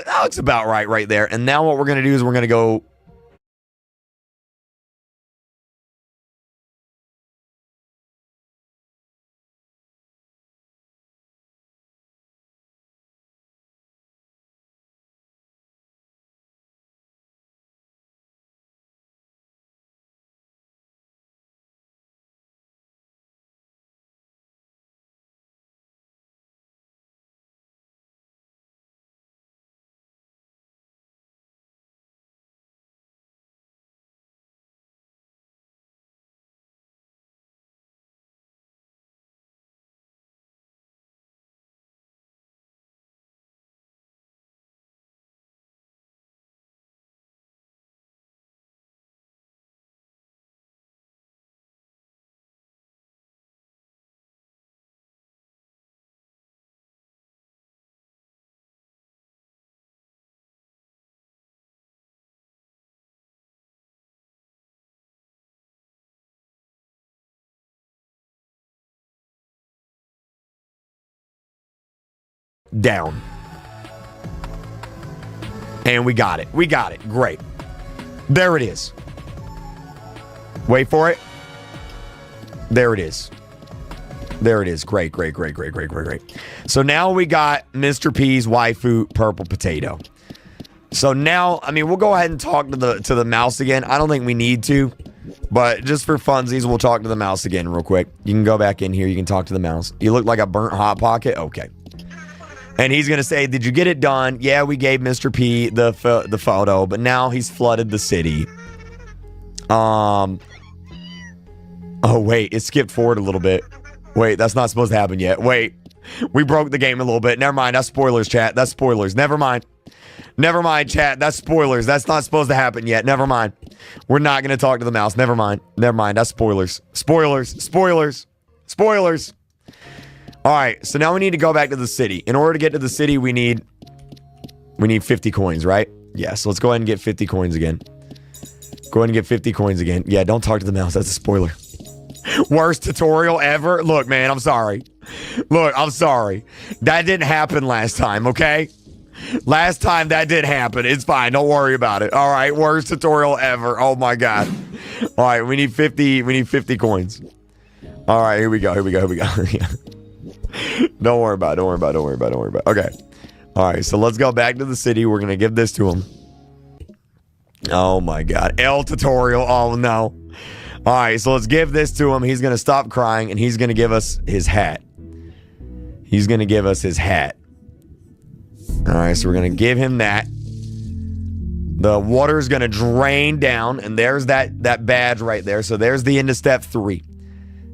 That looks about right there. And now what we're going to do is we're going to go down. And we got it. We got it. Great. There it is. Wait for it. There it is. There it is. Great, great, great, great, great, great, great. So now we got Mr. P's waifu purple potato. So now, I mean, we'll go ahead and talk to the mouse again. I don't think we need to, but just for funsies, we'll talk to the mouse again real quick. You can go back in here. You can talk to the mouse. You look like a burnt Hot Pocket. Okay. And he's going to say, did you get it done? Yeah, we gave Mr. P the photo, but now he's flooded the city. Oh, wait. It skipped forward a little bit. Wait, that's not supposed to happen yet. Wait. We broke the game a little bit. Never mind. That's spoilers, chat. That's spoilers. Never mind. Never mind, chat. That's spoilers. That's not supposed to happen yet. Never mind. We're not going to talk to the mouse. Never mind. Never mind. That's spoilers. Spoilers. Spoilers. Spoilers. All right. So now we need to go back to the city. In order to get to the city, we need 50 coins, right? Yeah. So let's go ahead and get 50 coins again. Go ahead and get 50 coins again. Yeah, don't talk to the mouse. That's a spoiler. Worst tutorial ever. Look, man, I'm sorry. Look, I'm sorry. That didn't happen last time, okay? Last time that did happen. It's fine. Don't worry about it. All right. Worst tutorial ever. Oh my God. All right. We need 50. We need 50 coins. All right. Here we go. Here we go. Here we go. Don't worry about it. Don't worry about it. Don't worry about it. Don't worry about it. Okay. All right. So let's go back to the city. We're going to give this to him. Oh my God. L tutorial. Oh no. All right. So let's give this to him. He's going to stop crying and he's going to give us his hat. He's going to give us his hat. All right, so we're going to give him that. The water's going to drain down, and there's that badge right there. So there's the end of step 3.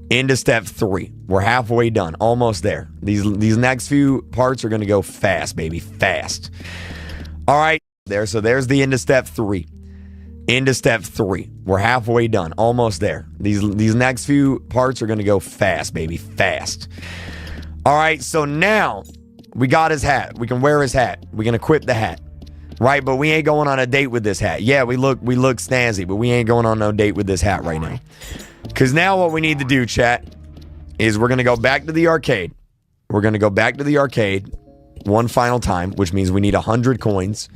End of step 3. We're halfway done, almost there. These next few parts are going to go fast, baby, fast. All right, there. So there's the end of step 3. End of step 3. We're halfway done, almost there. These next few parts are going to go fast, baby, fast. All right, so now we got his hat. We can wear his hat. We can equip the hat. Right? But we ain't going on a date with this hat. Yeah, we look snazzy, but we ain't going on no date with this hat right now. Because now what we need to do, chat, is we're going to go back to the arcade. We're going to go back to the arcade one final time, which means we need 100 coins.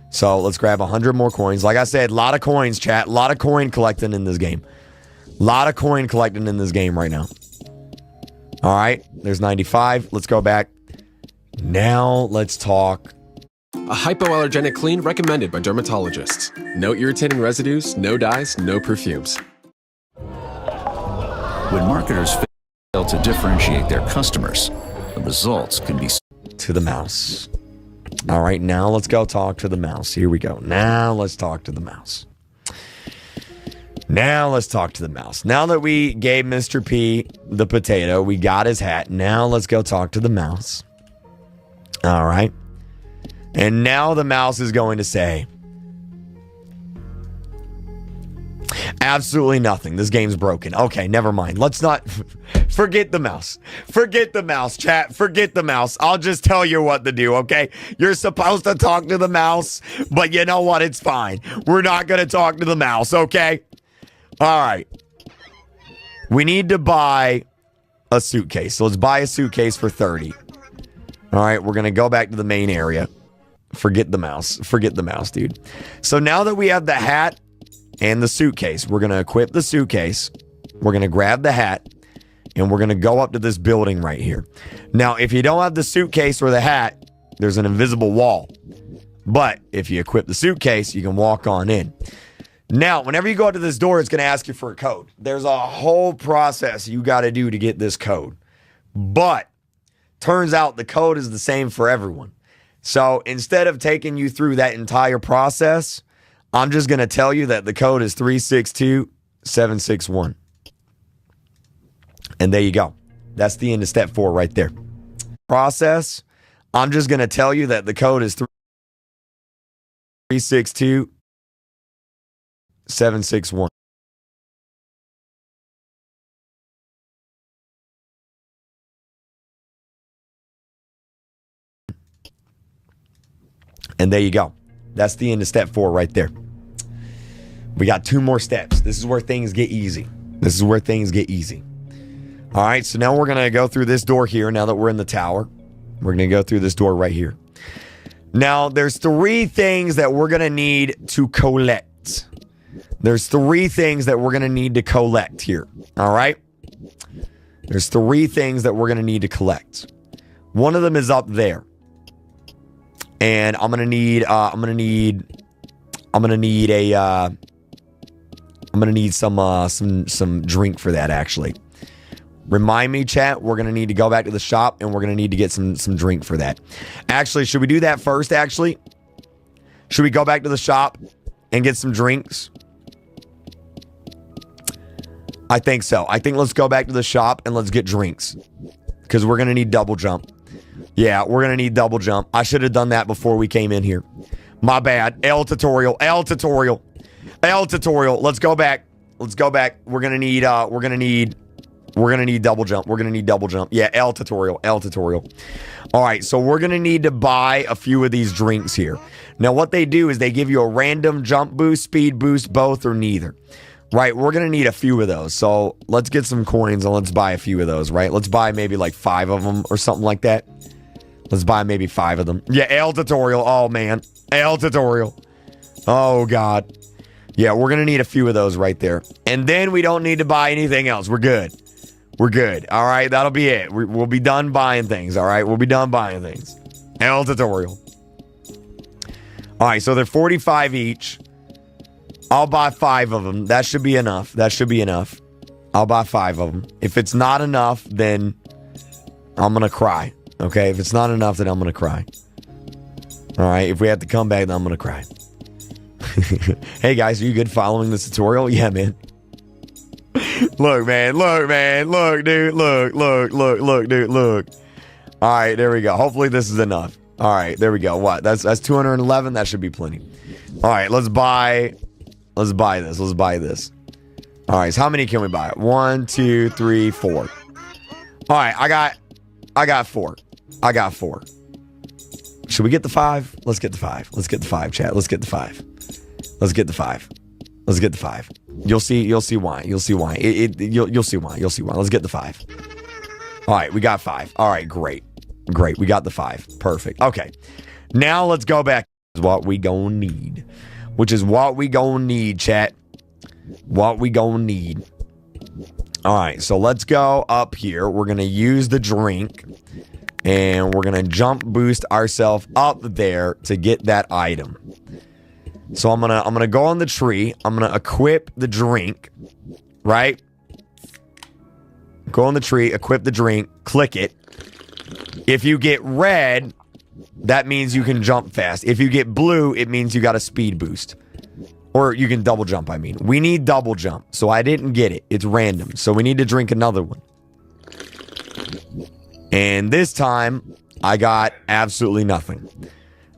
So let's grab 100 more coins. Like I said, a lot of coins, chat. A lot of coin collecting in this game. A lot of coin collecting in this game right now. All right. There's 95. Let's go back. Now let's talk. A hypoallergenic clean recommended by dermatologists. No irritating residues, no dyes, no perfumes. When marketers fail to differentiate their customers, the results can be... To the mouse. All right, now let's go talk to the mouse. Here we go. Now let's talk to the mouse. Now let's talk to the mouse. Now that we gave Mr. P the potato, we got his hat. Now let's go talk to the mouse. All right. And now the mouse is going to say, absolutely nothing. This game's broken. Okay, never mind. Let's not forget the mouse. Forget the mouse, chat. Forget the mouse. I'll just tell you what to do, okay? You're supposed to talk to the mouse, but you know what? It's fine. We're not going to talk to the mouse, okay? All right. We need to buy a suitcase. So let's buy a suitcase for 30. All right, we're going to go back to the main area. Forget the mouse. Forget the mouse, dude. So now that we have the hat and the suitcase, we're going to equip the suitcase. We're going to grab the hat, and we're going to go up to this building right here. Now, if you don't have the suitcase or the hat, there's an invisible wall. But if you equip the suitcase, you can walk on in. Now, whenever you go up to this door, it's going to ask you for a code. There's a whole process you got to do to get this code. But turns out the code is the same for everyone. So instead of taking you through that entire process, I'm just going to tell you that the code is 362761. And there you go. That's the end of step 4 right there. Process. I'm just going to tell you that the code is 362761. And there you go. That's the end of step 4 right there. We got 2 more steps. This is where things get easy. This is where things get easy. All right, so now we're going to go through this door here now that we're in the tower. We're going to go through this door right here. Now, there's 3 things that we're going to need to collect. There's 3 things that we're going to need to collect here. All right? There's 3 things that we're going to need to collect. One of them is up there. And I'm going to need some drink for that, actually. Remind me, chat, we're going to need to go back to the shop and we're going to need to get some drink for that. Actually, should we do that first, actually? Should we go back to the shop and get some drinks? I think so. I think let's go back to the shop and let's get drinks. Because we're going to need double jump. Yeah, we're going to need double jump. I should have done that before we came in here. My bad. L tutorial. Let's go back. We're going to need double jump. Yeah, L tutorial. All right, so we're going to need to buy a few of these drinks here. Now, what they do is they give you a random jump boost, speed boost, both or neither. Right, we're going to need a few of those. So let's get some coins and let's buy a few of those, right? Let's buy maybe like 5 of them or something like that. Let's buy maybe 5 of them. Yeah, L tutorial. Oh, man. L tutorial. Oh, God. Yeah, we're going to need a few of those right there. And then we don't need to buy anything else. We're good. All right, that'll be it. We'll be done buying things, all right? We'll be done buying things. L tutorial. All right, so they're 45 each. I'll buy 5 of them. That should be enough. I'll buy 5 of them. If it's not enough, then I'm going to cry. Okay? If it's not enough, then I'm going to cry. All right? If we have to come back, then I'm going to cry. Hey, guys, are you good following this tutorial? Yeah, man. Look, man. Look, dude. Look, dude. Look. All right, there we go. Hopefully this is enough. All right, there we go. What? That's 211. That should be plenty. All right, let's buy this. All right, so how many can we buy? 1, 2, 3, 4. All right, I got 4. Should we get the 5? Let's get the 5. Chat. Let's get the 5. You'll see why. You'll see why. Let's get the 5. All right, we got 5. All right, great. We got the 5. Perfect. Okay. Now let's go back to what we gonna need. Chat. What we gonna need. All right, so let's go up here. We're gonna use the drink. And we're gonna jump boost ourselves up there to get that item. So I'm gonna go on the tree. I'm gonna equip the drink, right? Go on the tree, equip the drink, click it. If you get red, that means you can jump fast. If you get blue, it means you got a speed boost. Or you can double jump, I mean. We need double jump, so I didn't get it. It's random, so we need to drink another one. And this time, I got absolutely nothing.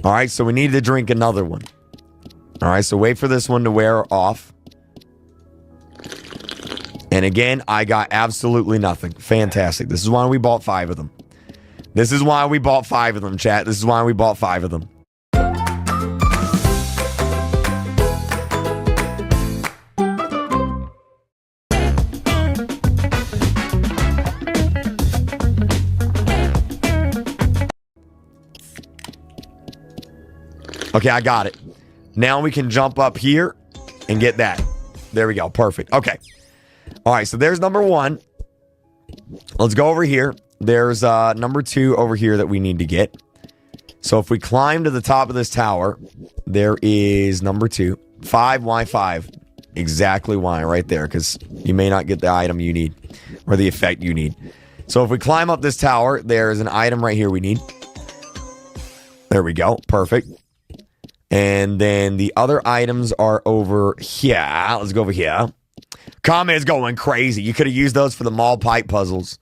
All right, so we need to drink another one. All right, so wait for this one to wear off. And again, I got absolutely nothing. Fantastic. This is why we bought 5 of them. Chat. This is why we bought 5 of them. Okay, I got it. Now we can jump up here and get that. There we go. Perfect. Okay. All right, so there's number 1. Let's go over here. There's number 2 over here that we need to get. So if we climb to the top of this tower, there is number 2. 5, why 5? Exactly why, right there, because you may not get the item you need or the effect you need. So if we climb up this tower, there's an item right here we need. There we go. Perfect. And then the other items are over here. Let's go over here. Comments going crazy. You could have used those for the mall pipe puzzles.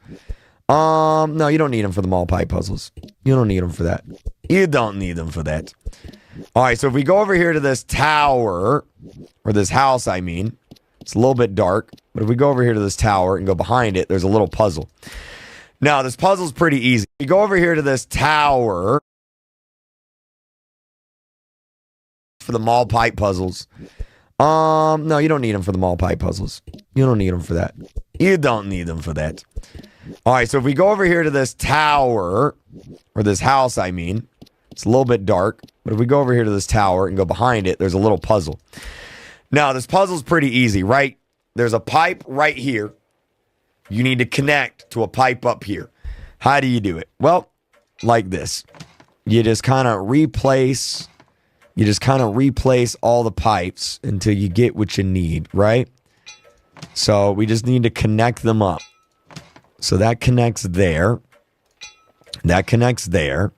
No, you don't need them for the mall pipe puzzles. You don't need them for that. All right, so if we go over here to this tower, or this house, I mean, it's a little bit dark, but if we go over here to this tower and go behind it, there's a little puzzle. Now, this puzzle's pretty easy. You go over here to this tower for the mall pipe puzzles. No, you don't need them for the mall pipe puzzles. You don't need them for that. All right, so if we go over here to this tower, or this house, I mean, it's a little bit dark, but if we go over here to this tower and go behind it, there's a little puzzle. Now, this puzzle's pretty easy, right? There's a pipe right here. You need to connect to a pipe up here. How do you do it? Well, like this. You just kind of replace all the pipes until you get what you need, right? So we just need to connect them up. So that connects there. That connects there.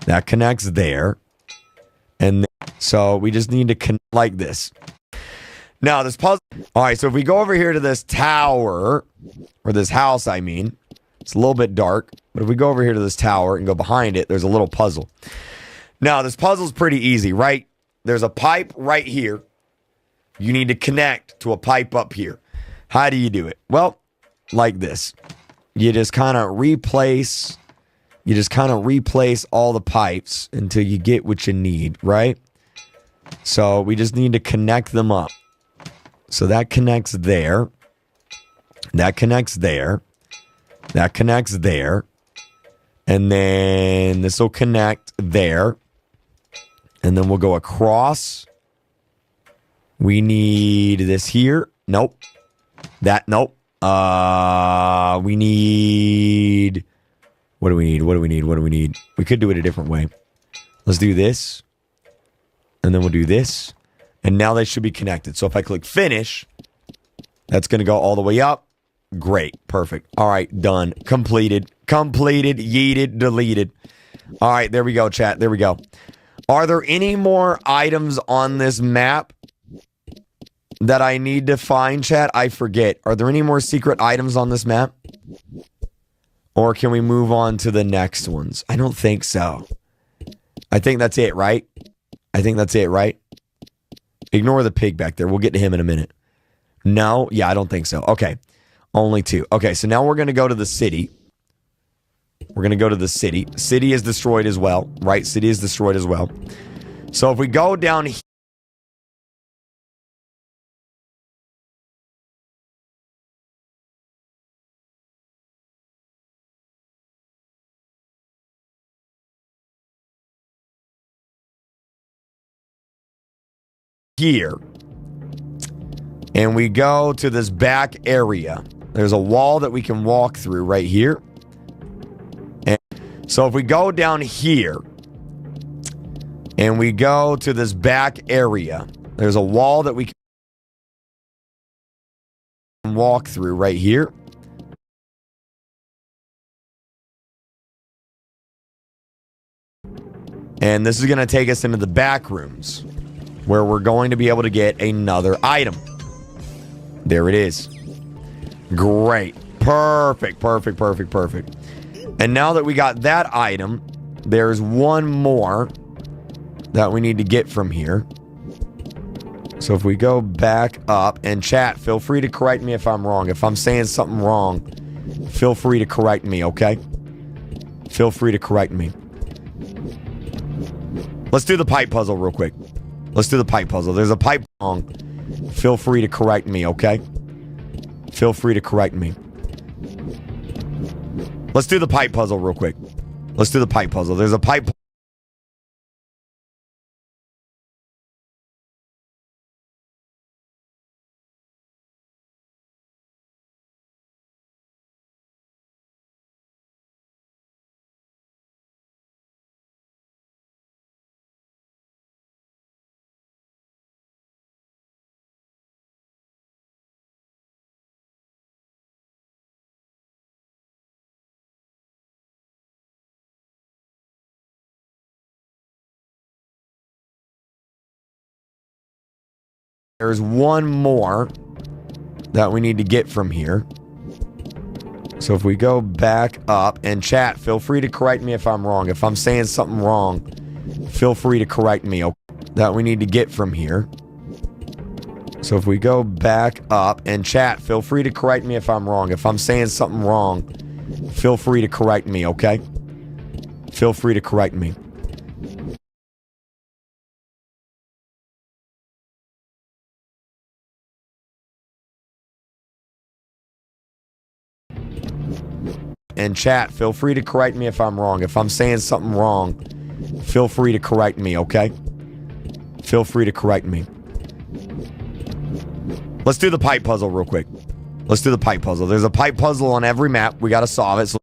That connects there. And so we just need to connect like this. Now this puzzle. All right, so if we go over here to this tower, or this house, I mean, it's a little bit dark, but if we go over here to this tower and go behind it, there's a little puzzle. Now this puzzle's pretty easy, right? There's a pipe right here. You need to connect to a pipe up here. How do you do it? Well, like this. You just kind of replace all the pipes until you get what you need, right? So we just need to connect them up. So that connects there. That connects there. That connects there. And then this will connect there. And then we'll go across. We need this here. Nope. That, nope. We need... What do we need? What do we need? What do we need? We could do it a different way. Let's do this. And then we'll do this. And now they should be connected. So if I click finish, that's going to go all the way up. Great. Perfect. All right. Done. Completed. Completed. Yeeted. Deleted. All right. There we go, chat. There we go. Are there any more items on this map that I need to find, chat? I forget. Are there any more secret items on this map? Or can we move on to the next ones? I don't think so. I think that's it, right? I think that's it, right? Ignore the pig back there. We'll get to him in a minute. No? Yeah, I don't think so. Okay. Only 2. Okay, so now we're going to go to the city. We're going to go to the city. City is destroyed as well, right? City is destroyed as well. So if we go down here, and we go to this back area, there's a wall that we can walk through right here. And so if we go down here and we go to this back area, there's a wall that we can walk through right here. And this is going to take us into the back rooms, where we're going to be able to get another item. There it is. Great. Perfect, perfect, perfect, perfect. And now that we got that item, there's one more that we need to get from here. So if we go back up, and chat, feel free to correct me if I'm wrong. If I'm saying something wrong, feel free to correct me, okay? Feel free to correct me. Let's do the pipe puzzle real quick. Let's do the pipe puzzle. There's a pipe wrong. Feel free to correct me, okay? Feel free to correct me. Let's do the pipe puzzle real quick. Let's do the pipe puzzle. There's a pipe. There's one more that we need to get from here. So if we go back up, and chat, feel free to correct me if I'm wrong. If I'm saying something wrong, feel free to correct me, okay? That we need to get from here. So if we go back up, and chat, feel free to correct me if I'm wrong. If I'm saying something wrong, feel free to correct me, okay? Feel free to correct me. And chat, feel free to correct me if I'm wrong. If I'm saying something wrong, feel free to correct me, okay? Feel free to correct me. Let's do the pipe puzzle real quick. Let's do the pipe puzzle. There's a pipe puzzle on every map. We got to solve it. So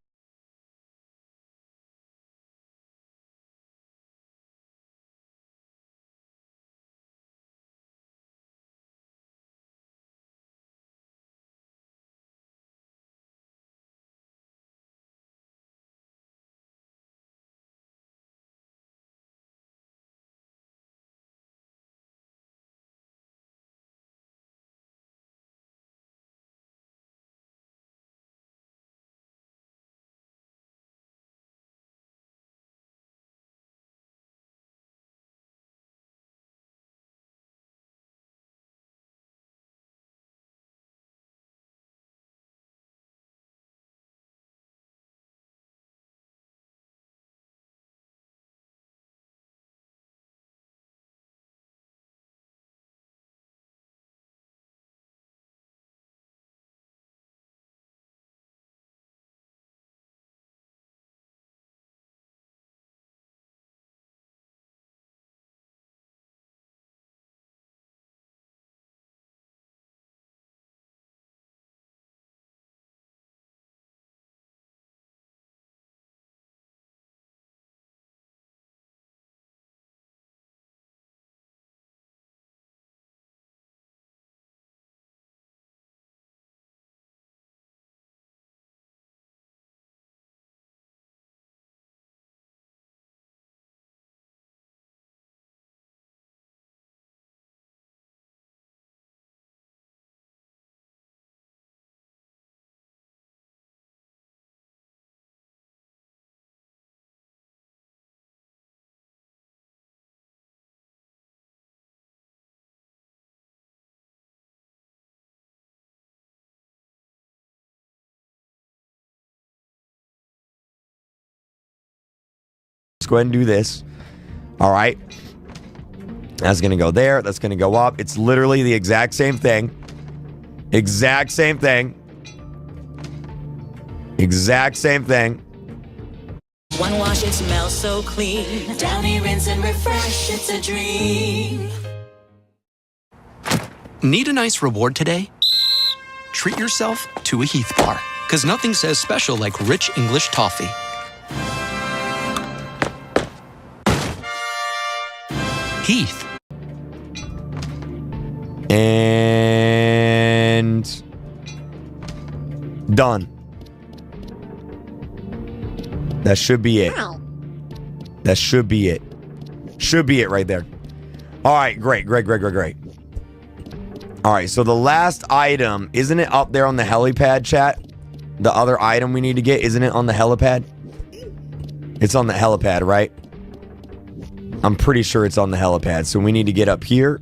let's go ahead and do this. All right. That's going to go there. That's going to go up. It's literally the exact same thing. Exact same thing. Exact same thing. One wash, it smells so clean. Downy, rinse and refresh, it's a dream. Need a nice reward today? Treat yourself to a Heath bar, because nothing says special like rich English toffee. Heath. And done. That should be it. That should be it. Should be it right there. All right, great. All right, so the last item, isn't it up there on the helipad, chat? The other item we need to get, isn't it on the helipad? It's on the helipad, right? I'm pretty sure it's on the helipad, so we need to get up here.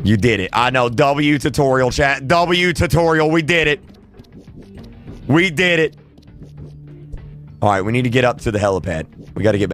You did it. I know. W tutorial, chat. W tutorial. We did it. We did it. All right, we need to get up to the helipad. We got to get back.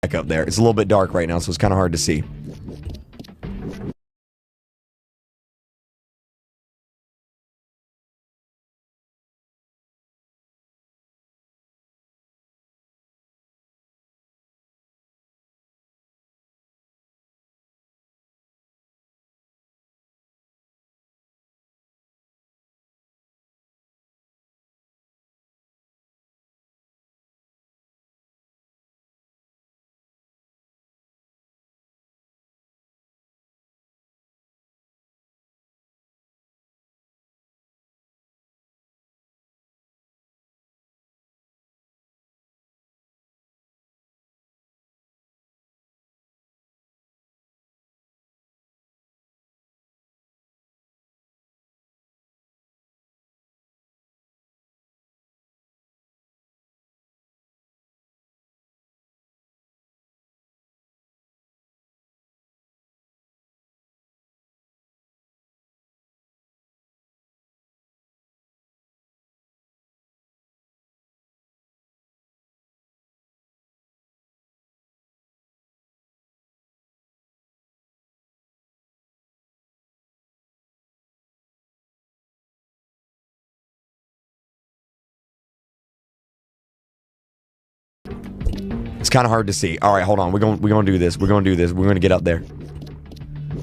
Back up there. It's a little bit dark right now, so it's kind of hard to see. It's kind of hard to see. All right, hold on. We're going to do this. We're going to do this. We're going to get up there.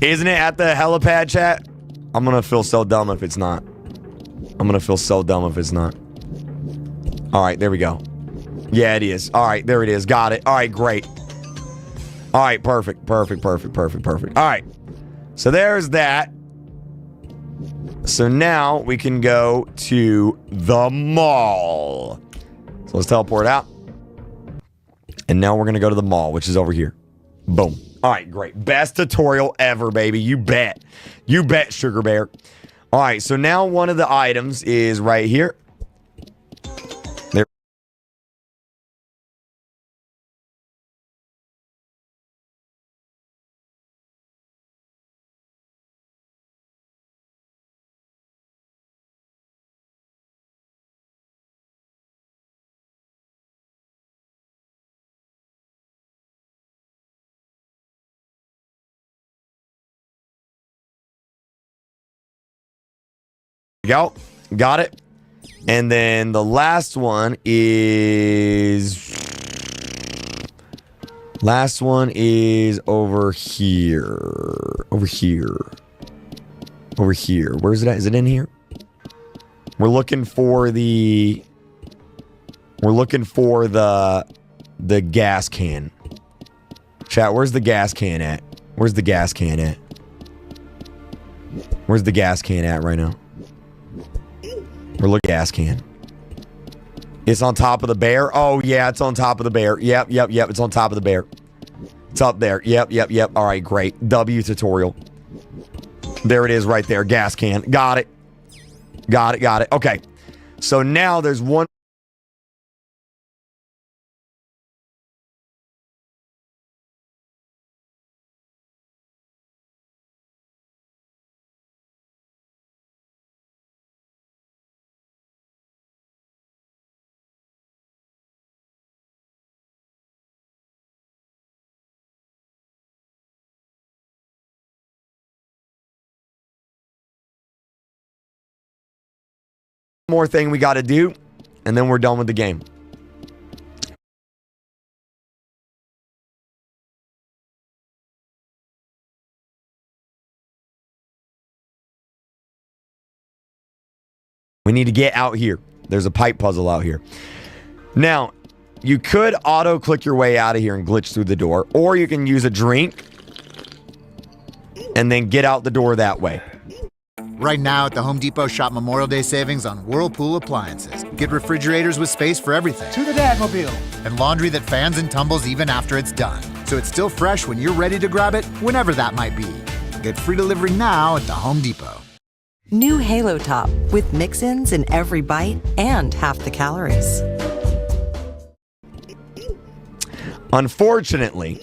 Isn't it at the helipad, chat? I'm going to feel so dumb if it's not. I'm going to feel so dumb if it's not. All right, there we go. Yeah, it is. All right, there it is. Got it. All right, great. All right, perfect. Perfect. All right. So there's that. So now we can go to the mall. So let's teleport out. And now we're going to go to the mall, which is over here. Boom. All right, great. Best tutorial ever, baby. You bet. You bet, Sugar Bear. All right, so now one of the items is right here. There. Go. Got it. And then the last one is over here. Over here. Where is it at? Is it in here? We're looking for the gas can. Chat, where's the gas can at? Where's the gas can at? Where's the gas can at right now? We're looking at gas can. It's on top of the bear. Oh, yeah, it's on top of the bear. Yep. It's on top of the bear. It's up there. Yep. All right, great. W tutorial. There it is right there. Gas can. Got it. Okay. So now there's one. More thing we got to do, and then we're done with the game. We need to get out here. There's a pipe puzzle out here. Now, you could auto-click your way out of here and glitch through the door, or you can use a drink and then get out the door that way. Right now at the Home Depot, shop Memorial Day savings on Whirlpool appliances. Get refrigerators with space for everything. To the Dadmobile. And laundry that fans and tumbles even after it's done. So it's still fresh when you're ready to grab it, whenever that might be. Get free delivery now at the Home Depot. New Halo Top with mix-ins in every bite and half the calories. Unfortunately,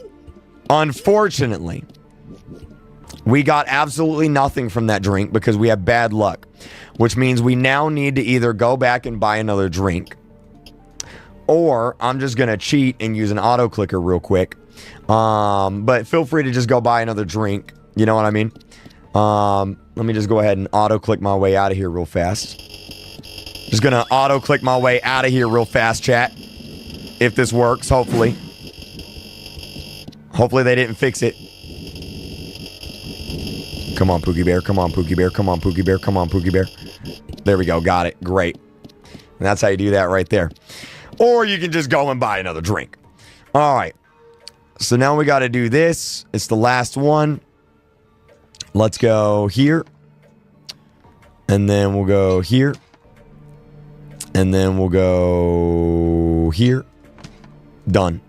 we got absolutely nothing from that drink because we have bad luck, which means we now need to either go back and buy another drink, or I'm just going to cheat and use an auto clicker real quick. But feel free to just go buy another drink. You know what I mean? Let me just go ahead and auto click my way out of here real fast. Just going to auto click my way out of here real fast, chat. If this works, hopefully. Hopefully they didn't fix it. Come on, Pookie Bear. Come on, Pookie Bear. Come on, Pookie Bear. Come on, Pookie Bear. There we go. Got it. Great. And that's how you do that right there. Or you can just go and buy another drink. All right. So now we got to do this. It's the last one. Let's go here. And then we'll go here. And then we'll go here. Done.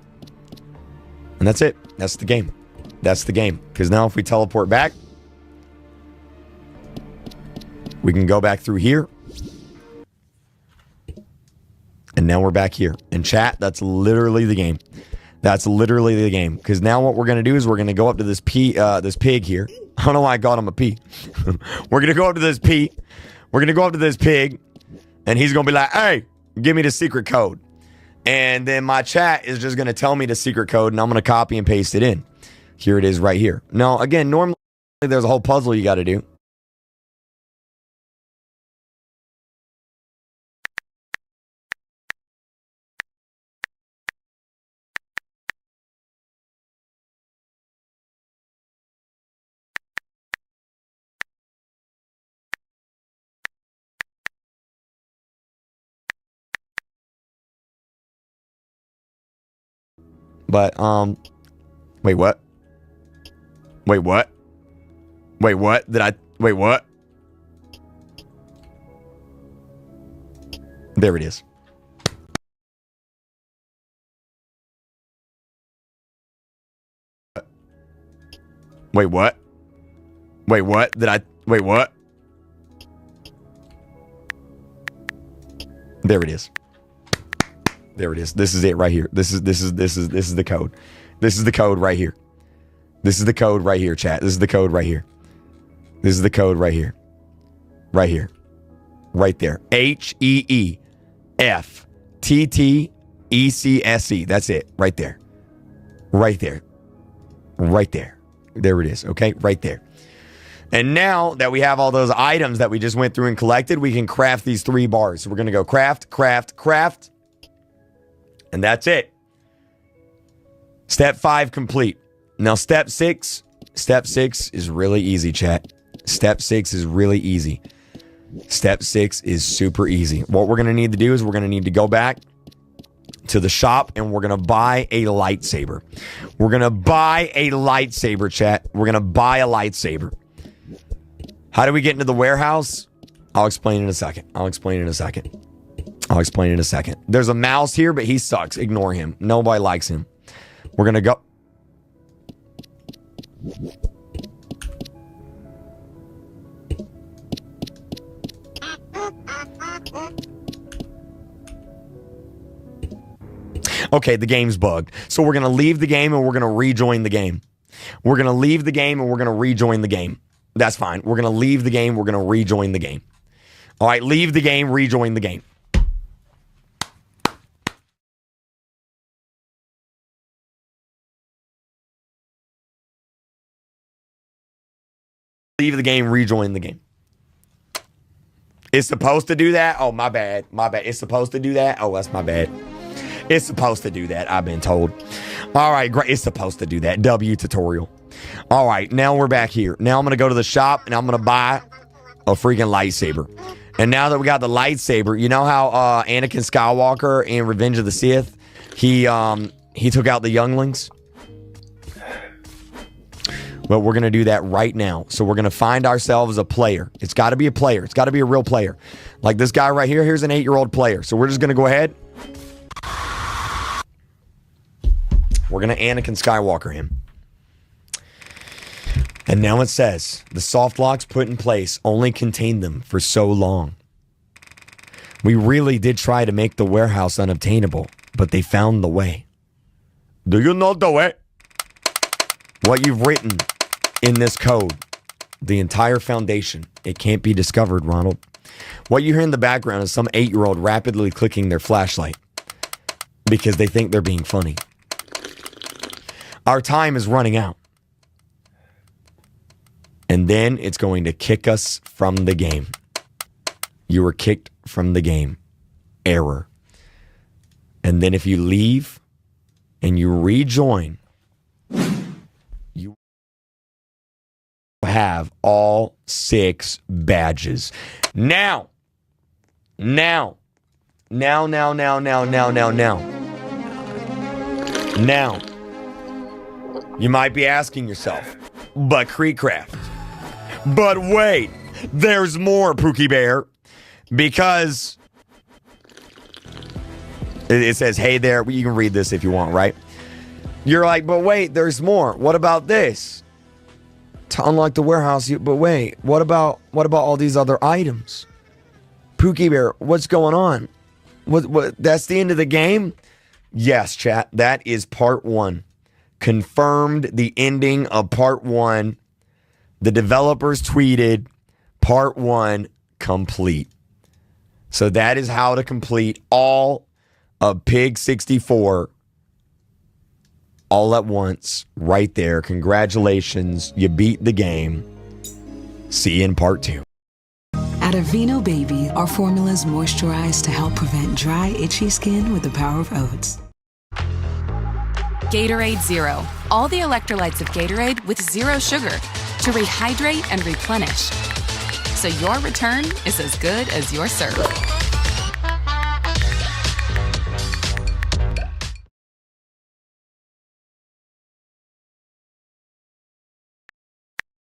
And that's it. That's the game. That's the game. Because now if we teleport back, we can go back through here. And now we're back here. And chat, that's literally the game. That's literally the game. Because now what we're going to do is we're going to go up to this pig here. I don't know why I called him a P. We're going to go up to this P. We're going to go up to this pig. And he's going to be like, hey, give me the secret code. And then my chat is just going to tell me the secret code. And I'm going to copy and paste it in. Here it is right here. Now, again, normally there's a whole puzzle you got to do. But, wait, what? Wait, what? Wait, what? Wait, what? There it is. Wait, what? Wait, what? Wait, what? There it is. There it is. This is it right here. This is the code. This is the code right here. This is the code right here, chat. This is the code right here. This is the code right here. Right here. Right there. HEEFTTECSE. That's it. Right there. Right there. Right there. There it is. Okay? Right there. And now that we have all those items that we just went through and collected, we can craft these 3 bars. So we're going to go craft, craft, craft. And that's it. Step 5 complete. Now step 6. Step 6 is really easy, chat. Step 6 is really easy. Step 6 is super easy. What we're going to need to do is we're going to need to go back to the shop and we're going to buy a lightsaber. We're going to buy a lightsaber, chat. We're going to buy a lightsaber. How do we get into the warehouse? I'll explain in a second. There's a mouse here, but he sucks. Ignore him. Nobody likes him. We're going to go. Okay, the game's bugged. So we're going to leave the game and we're going to rejoin the game. We're going to leave the game and we're going to rejoin the game. That's fine. We're going to leave the game. We're going to rejoin the game. All right, leave the game, rejoin the game. Leave the game, rejoin the game. It's supposed to do that? Oh, my bad. My bad. It's supposed to do that? Oh, that's my bad. It's supposed to do that, I've been told. All right, great. It's supposed to do that. W tutorial. All right, now we're back here. Now I'm going to go to the shop and I'm going to buy a freaking lightsaber. And now that we got the lightsaber, you know how Anakin Skywalker in Revenge of the Sith, he took out the younglings? Well, we're going to do that right now. So we're going to find ourselves a player. It's got to be a player. It's got to be a real player. Like this guy right here. Here's an 8-year-old player. So we're just going to go ahead. We're going to Anakin Skywalker him. And now it says, the soft locks put in place only contained them for so long. We really did try to make the warehouse unobtainable, but they found the way. Do you know the way? What you've written in this code, the entire foundation, it can't be discovered, Ronald. What you hear in the background is some 8-year-old rapidly clicking their flashlight because they think they're being funny. Our time is running out. And then it's going to kick us from the game. You were kicked from the game. Error. And then if you leave and you rejoin, you have all 6 badges. Now, you might be asking yourself, but Creekcraft. But wait, there's more, Pookie Bear, because it says, hey there, you can read this if you want, right? You're like, but wait, there's more. What about this? To unlock the warehouse, but wait, what about all these other items? Pookie Bear, what's going on? What? That's the end of the game? Yes, chat, that is part 1. Confirmed the ending of part 1. The developers tweeted part 1 complete. So that is how to complete all of Pig 64 all at once right there. Congratulations. You beat the game. See you in part 2. At Aveeno Baby, our formulas moisturize to help prevent dry, itchy skin with the power of oats. Gatorade Zero. All the electrolytes of Gatorade with 0 sugar to rehydrate and replenish. So your return is as good as your serve.